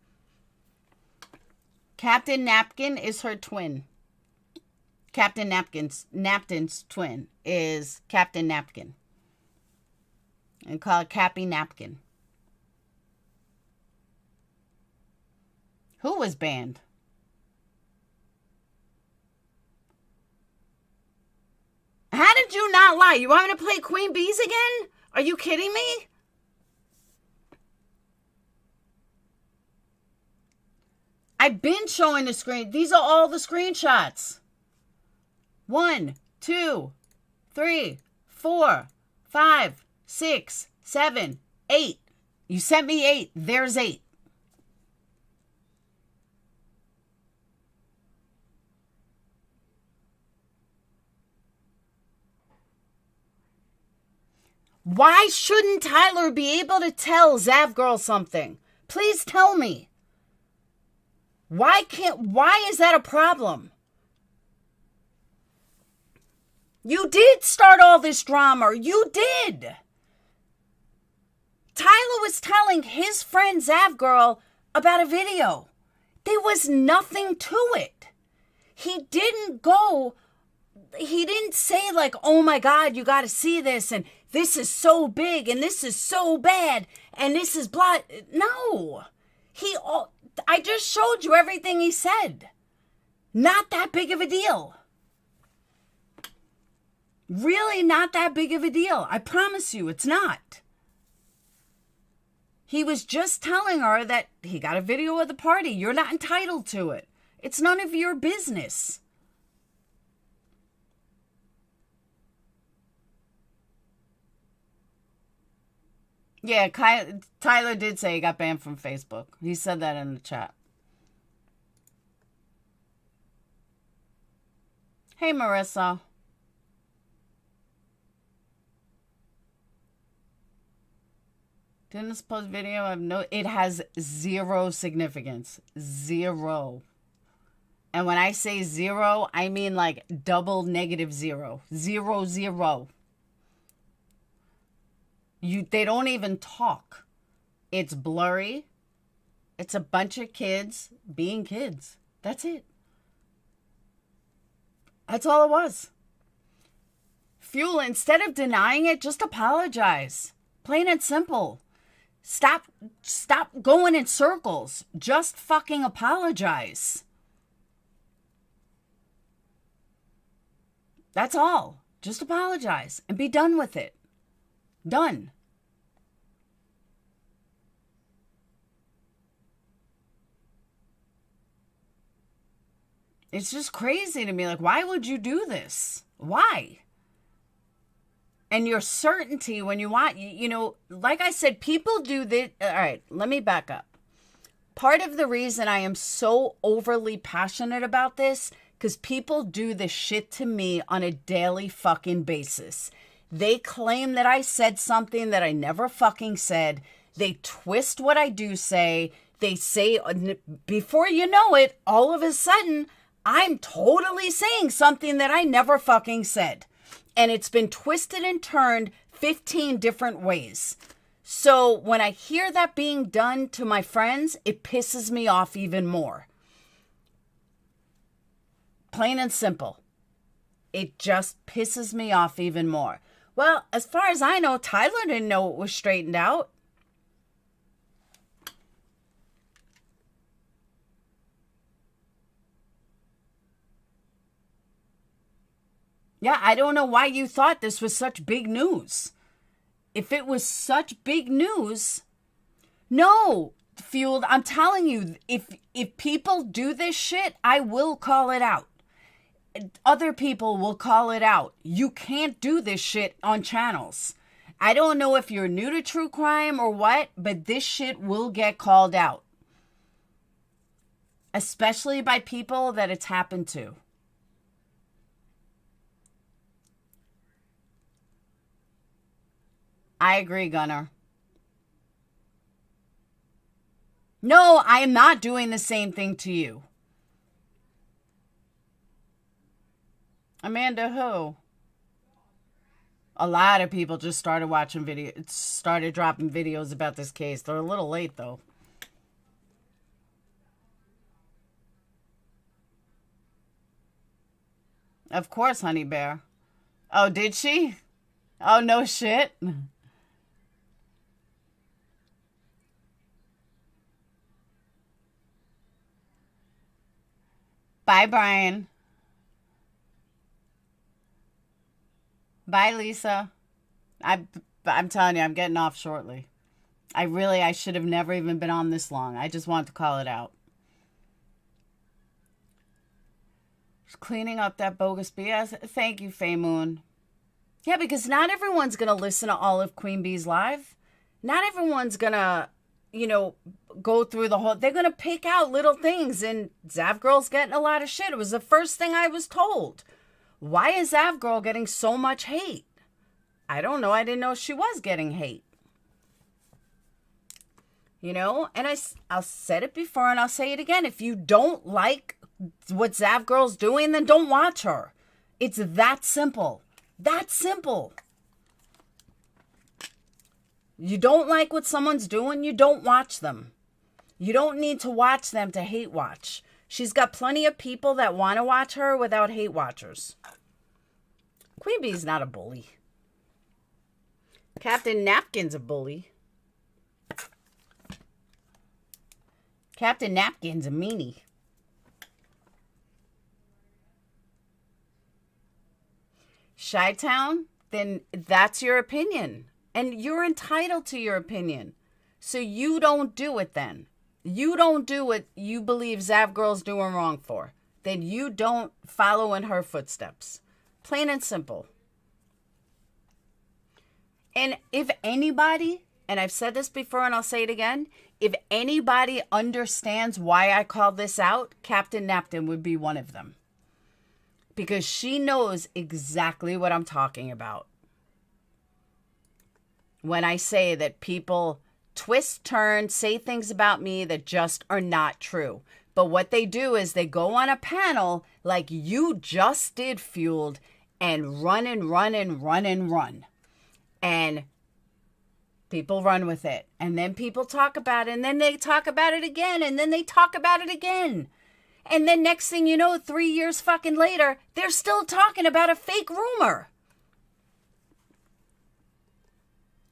[SPEAKER 1] Captain Napkin is her twin. Captain Napkin's twin is Captain Napkin. And call it Cappy Napkin. Who was banned? How did you not lie? You want me to play QueenBees again? Are you kidding me? I've been showing the screen. These are all the screenshots. 1, 2, 3, 4, 5, 6, 7, 8. You sent me 8. There's 8. Why shouldn't Tyler be able to tell Zav Girl something? Please tell me. Why is that a problem? You did start all this drama. You did. Tyler was telling his friend Zav Girl about a video. There was nothing to it. He didn't say like, oh my God, you got to see this. And this is so big. And this is so bad. And this is blah. No. I just showed you everything he said. Not that big of a deal. Really not that big of a deal. I promise you, it's not. He was just telling her that he got a video of the party. You're not entitled to it. It's none of your business. Yeah, Tyler did say he got banned from Facebook. He said that in the chat. Hey, Marissa. Didn't this post video have no... It has 0 significance. 0. And when I say 0, I mean like double negative 0. 0, 0. They don't even talk. It's blurry. It's a bunch of kids being kids. That's it. That's all it was. Fuel, instead of denying it, just apologize. Plain and simple. Stop going in circles. Just fucking apologize. That's all. Just apologize and be done with it. Done. It's just crazy to me. Like, why would you do this? Why? And your certainty when you want, like I said, people do this. All right, let me back up. Part of the reason I am so overly passionate about this, because people do this shit to me on a daily fucking basis. They claim that I said something that I never fucking said. They twist what I do say. They say, before you know it, all of a sudden, I'm totally saying something that I never fucking said. And it's been twisted and turned 15 different ways. So when I hear that being done to my friends, it pisses me off even more. Plain and simple. It just pisses me off even more. Well, as far as I know, Tyler didn't know it was straightened out. Yeah, I don't know why you thought this was such big news. If it was such big news, no, Fueled, I'm telling you, if people do this shit, I will call it out. Other people will call it out. You can't do this shit on channels. I don't know if you're new to true crime or what, but this shit will get called out. Especially by people that it's happened to. I agree, Gunnar. No, I am not doing the same thing to you. Amanda, who? A lot of people just started watching started dropping videos about this case. They're a little late, though. Of course, Honey Bear. Oh, did she? Oh, no shit. Bye, Brian. Bye, Lisa. I'm telling you, I'm getting off shortly. I should have never even been on this long. I just wanted to call it out. Just cleaning up that bogus BS. Thank you, Faye Moon. Yeah, because not everyone's going to listen to all of QueenBee's live. Not everyone's going to, go through the whole... They're going to pick out little things, and Zavgirl's getting a lot of shit. It was the first thing I was told. Why is Zavgirl getting so much hate? I don't know. I didn't know she was getting hate. And I'll said it before and I'll say it again. If you don't like what Zavgirl's doing, then don't watch her. It's that simple. That simple. You don't like what someone's doing, you don't watch them. You don't need to watch them to hate watch. She's got plenty of people that want to watch her without hate watchers. QueenBee's not a bully. Captain Napkin's a bully. Captain Napkin's a meanie. Chi-Town, then that's your opinion. And you're entitled to your opinion. So you don't do it then. You don't do what you believe Zavgirl's doing wrong for. Then you don't follow in her footsteps. Plain and simple. And if anybody, and I've said this before and I'll say it again, if anybody understands why I called this out, Captain Napkin would be one of them. Because she knows exactly what I'm talking about. When I say that people twist, turn, say things about me that just are not true. But what they do is they go on a panel like you just did, Fueled, and run and run and run and run. And people run with it. And then people talk about it. And then they talk about it again. And then they talk about it again. And then next thing you know, 3 years fucking later, they're still talking about a fake rumor.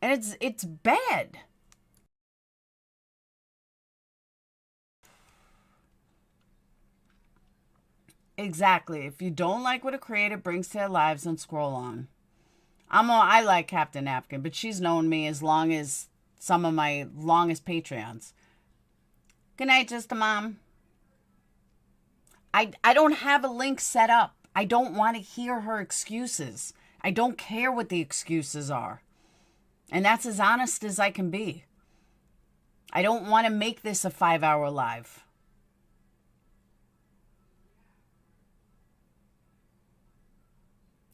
[SPEAKER 1] And it's bad. Exactly. If you don't like what a creator brings to their lives, then scroll on. I like Captain Napkin, but she's known me as long as some of my longest Patreons. Good night, just a mom. I don't have a link set up. I don't want to hear her excuses. I don't care what the excuses are. And that's as honest as I can be. I don't want to make this a 5-hour live.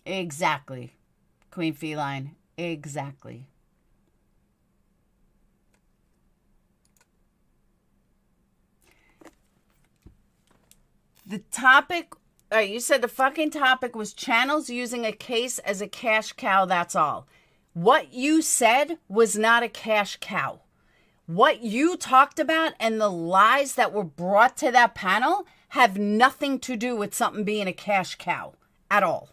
[SPEAKER 1] Exactly. Queen Feline. Exactly. The topic, you said the fucking topic was channels using a case as a cash cow, that's all. What you said was not a cash cow. What you talked about and the lies that were brought to that panel have nothing to do with something being a cash cow at all.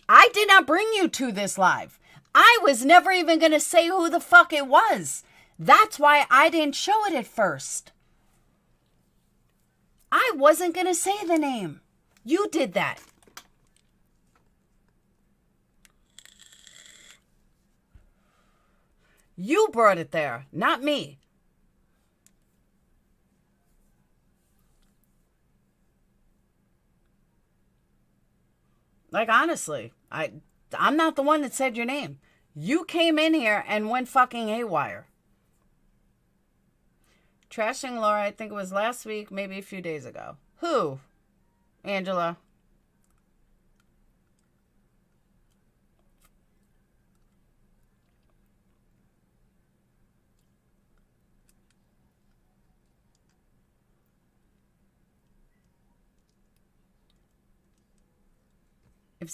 [SPEAKER 1] I did not bring you to this live. I was never even going to say who the fuck it was. That's why I didn't show it at first. I wasn't going to say the name. You did that. You brought it there, not me. Like, honestly, I'm not the one that said your name. You came in here and went fucking haywire. Trashing Laura, I think it was last week, maybe a few days ago. Who? Angela. If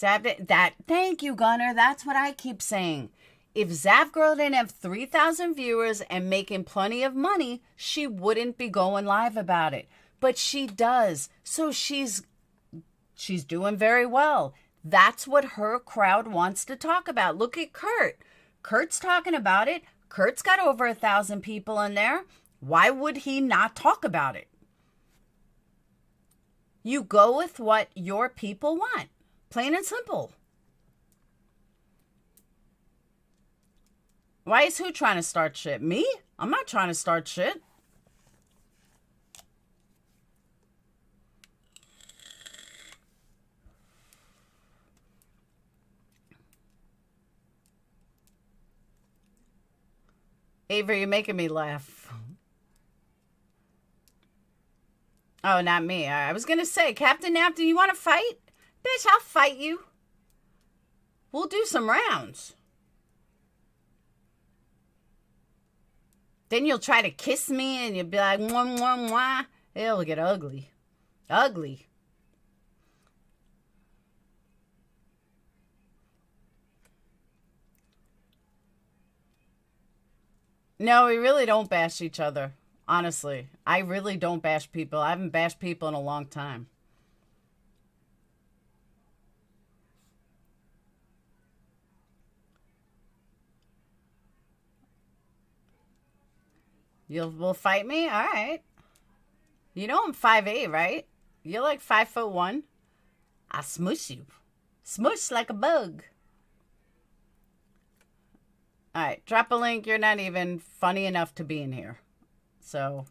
[SPEAKER 1] thank you, Gunner. That's what I keep saying. If Zavgirl didn't have 3,000 viewers and making plenty of money, she wouldn't be going live about it. But she does. So she's She's doing very well. That's what her crowd wants to talk about. Look at Kurt. Kurt's talking about it. Kurt's got over 1,000 people in there. Why would he not talk about it? You go with what your people want. Plain and simple. Why is who trying to start shit? Me? I'm not trying to start shit. Avery, you're making me laugh. Oh, not me. I was going to say, Captain Napton, you want to fight? Bitch, I'll fight you. We'll do some rounds. Then you'll try to kiss me and you'll be like, mwah, mwah, mwah. It'll get ugly. Ugly. No, we really don't bash each other. Honestly, I really don't bash people. I haven't bashed people in a long time. Will fight me? All right. You know I'm 5'8", right? You're like 5'1". I smush you. Smush like a bug. All right, drop a link. You're not even funny enough to be in here. So,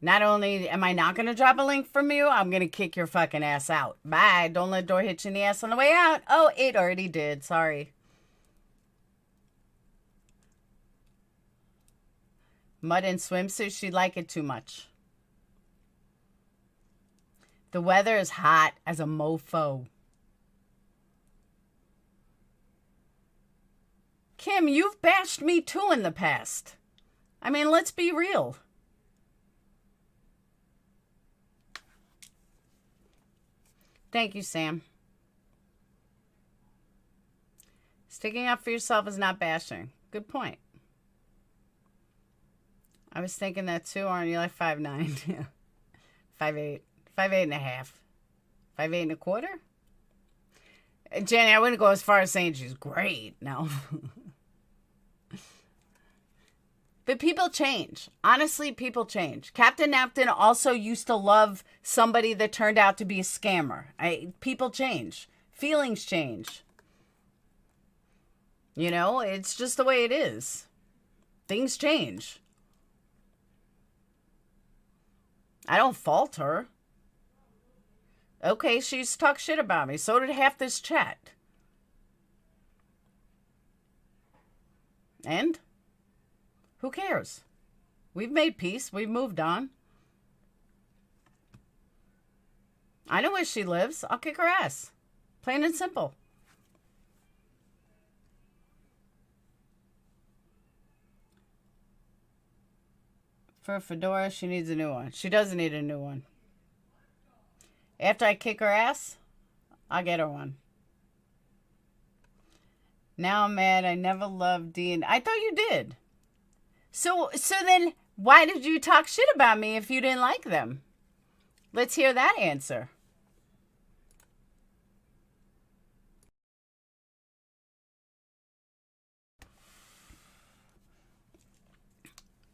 [SPEAKER 1] not only am I not going to drop a link from you, I'm going to kick your fucking ass out. Bye. Don't let door hit you in the ass on the way out. Oh, it already did. Sorry. Mud and swimsuit. She'd like it too much. The weather is hot as a mofo. Kim, you've bashed me too in the past. I mean, let's be real. Thank you, Sam. Sticking up for yourself is not bashing. Good point. I was thinking that too, aren't you? Like 5'9". Yeah. 5'8". 5'8 and a half. 5'8 and a quarter? Jenny, I wouldn't go as far as saying she's great. No. But people change. Honestly, people change. Captain Napton also used to love somebody that turned out to be a scammer. People change. Feelings change. You know, it's just the way it is. Things change. I don't fault her. Okay, she's talked shit about me. So did half this chat. And? Who cares? We've made peace. We've moved on. I know where she lives. I'll kick her ass. Plain and simple. For a fedora, she needs a new one. She doesn't need a new one. After I kick her ass, I'll get her one. Now I'm mad. I never loved Dean. I thought you did. So then why did you talk shit about me if you didn't like them? Let's hear that answer.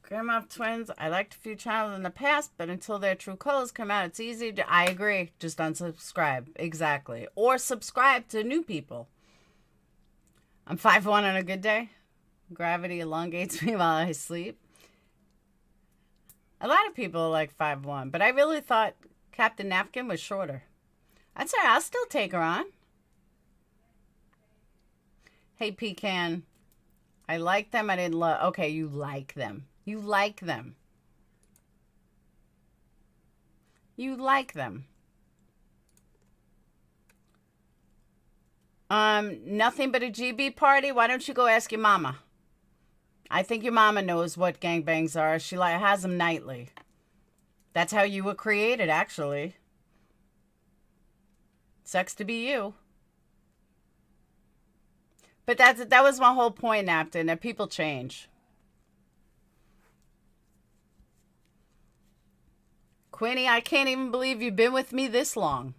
[SPEAKER 1] Grandma of Twins, I liked a few channels in the past, but until their true colors come out, it's easy to... I agree. Just unsubscribe. Exactly. Or subscribe to new people. I'm 5'1" on a good day. Gravity elongates me while I sleep. A lot of people are like 5'1", but I really thought Captain Napkin was shorter. I'd say I'll still take her on. Hey, Pecan. I like them. I didn't love... Okay, you like them. You like them. You like them. Nothing but a GB party? Why don't you go ask your mama? I think your mama knows what gangbangs are. She has them nightly. That's how you were created, actually. Sucks to be you. But that was my whole point, Napton, that people change. Queenie, I can't even believe you've been with me this long.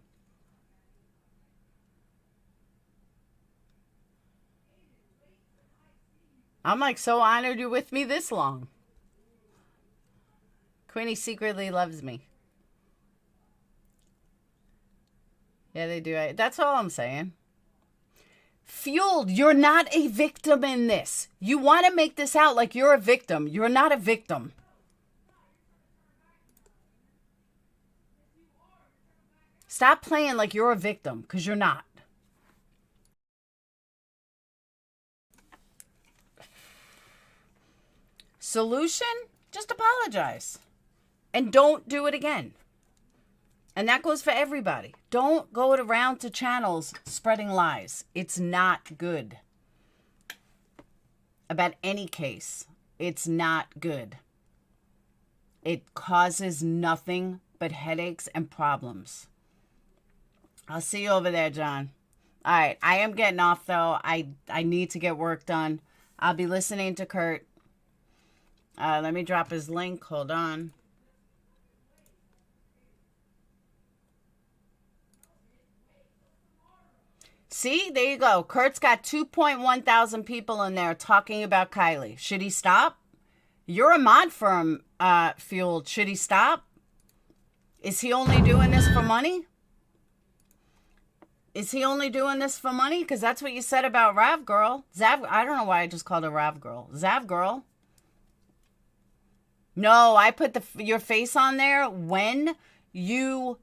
[SPEAKER 1] I'm like so honored you're with me this long. Queenie secretly loves me. Yeah, they do. That's all I'm saying. Fueled, you're not a victim in this. You want to make this out like you're a victim. You're not a victim. Stop playing like you're a victim, because you're not. Solution? Just apologize. And don't do it again. And that goes for everybody. Don't go around to channels spreading lies. It's not good. About any case, it's not good. It causes nothing but headaches and problems. I'll see you over there, John. All right, I am getting off, though. I need to get work done. I'll be listening to Kurt. Let me drop his link. Hold on. See, there you go. Kurt's got 2.1 thousand people in there talking about Kylie. Should he stop? You're a mod firm, Fueled. Should he stop? Is he only doing this for money? Is he only doing this for money? Because that's what you said about Rav Girl. Zav, I don't know why I just called her Rav Girl. Zav Girl. No, I put your face on there when you,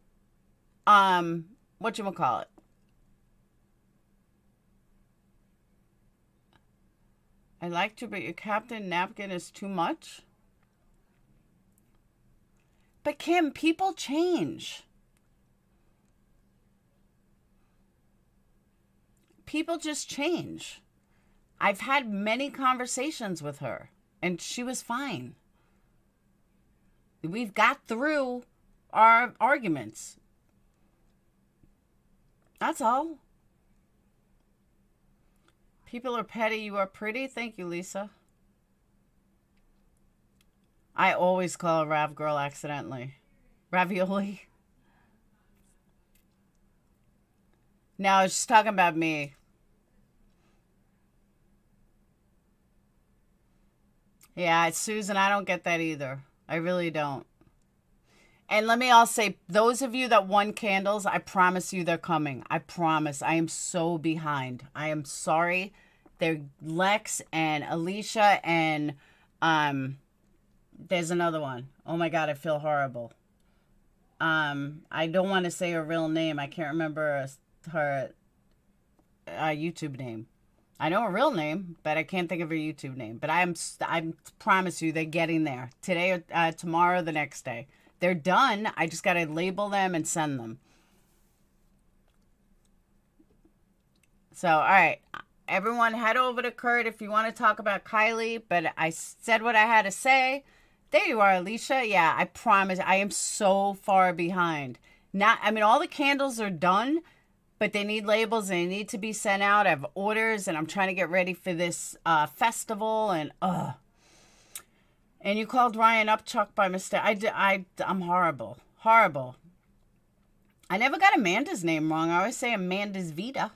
[SPEAKER 1] whatchamacallit? I liked you, but your captain napkin is too much. But Kim, people change. People just change. I've had many conversations with her, and she was fine. We've got through our arguments. That's all. People are petty. You are pretty. Thank you, Lisa. I always call a Rav Girl accidentally. Ravioli. No, I was just talking about me. Yeah, it's Susan. I don't get that either. I really don't. And let me also say, those of you that won candles, I promise you they're coming. I promise. I am so behind. I am sorry. They're Lex and Alicia and there's another one. Oh my God, I feel horrible. I don't want to say her real name. I can't remember her YouTube name. I know her real name, but I can't think of her YouTube name. But I promise you, they're getting there today or tomorrow, the next day. They're done. I just got to label them and send them. So, all right. Everyone head over to Kurt if you want to talk about Kylie. But I said what I had to say. There you are, Alicia. Yeah, I promise. I am so far behind. All the candles are done, but they need labels and they need to be sent out. I have orders and I'm trying to get ready for this festival and And you called Ryan Upchuck by mistake. I'm horrible. Horrible. I never got Amanda's name wrong. I always say Amanda Vita.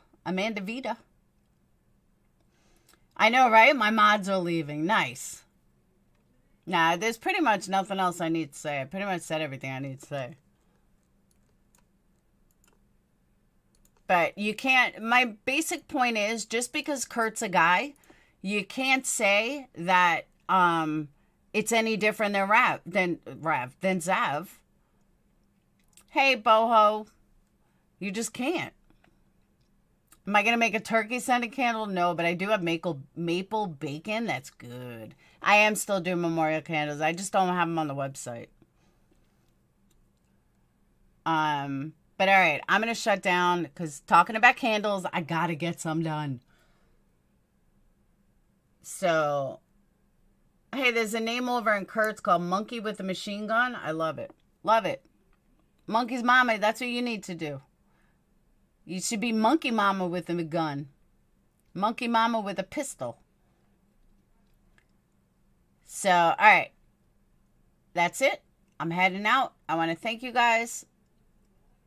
[SPEAKER 1] I know, right? My mods are leaving. Nice. Nah, there's pretty much nothing else I need to say. I pretty much said everything I need to say. But you can't, my basic point is, just because Kurt's a guy, you can't say that it's any different than Zav. Hey, Boho. You just can't. Am I going to make a turkey scented candle? No, but I do have maple bacon. That's good. I am still doing memorial candles. I just don't have them on the website. But all right, I'm going to shut down because talking about candles, I got to get some done. So, hey, there's a name over in Kurt's called Monkey with a Machine Gun. I love it. Love it. Monkey's Mama, that's what you need to do. You should be Monkey Mama with a gun. Monkey Mama with a pistol. So, all right. That's it. I'm heading out. I want to thank you guys.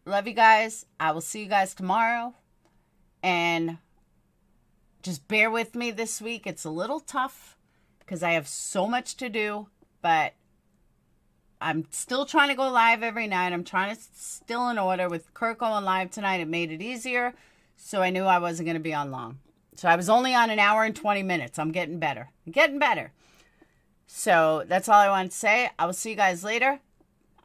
[SPEAKER 1] Love you guys. I will see you guys tomorrow. And just bear with me this week. It's a little tough because I have so much to do, but I'm still trying to go live every night. I'm trying to still in order. With Kurt going live tonight, it made it easier, so I knew I wasn't going to be on long. So I was only on an hour and 20 minutes. I'm getting better. I'm getting better. So that's all I wanted to say. I will see you guys later.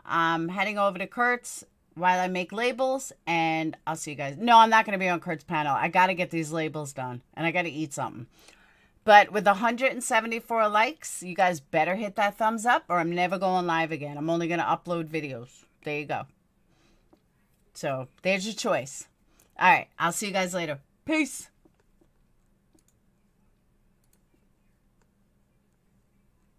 [SPEAKER 1] I'm heading over to Kurt's while I make labels, and I'll see you guys. No, I'm not going to be on Kurt's panel. I got to get these labels done, and I got to eat something. But with 174 likes, you guys better hit that thumbs up, or I'm never going live again. I'm only going to upload videos. There you go. So there's your choice. All right, I'll see you guys later. Peace.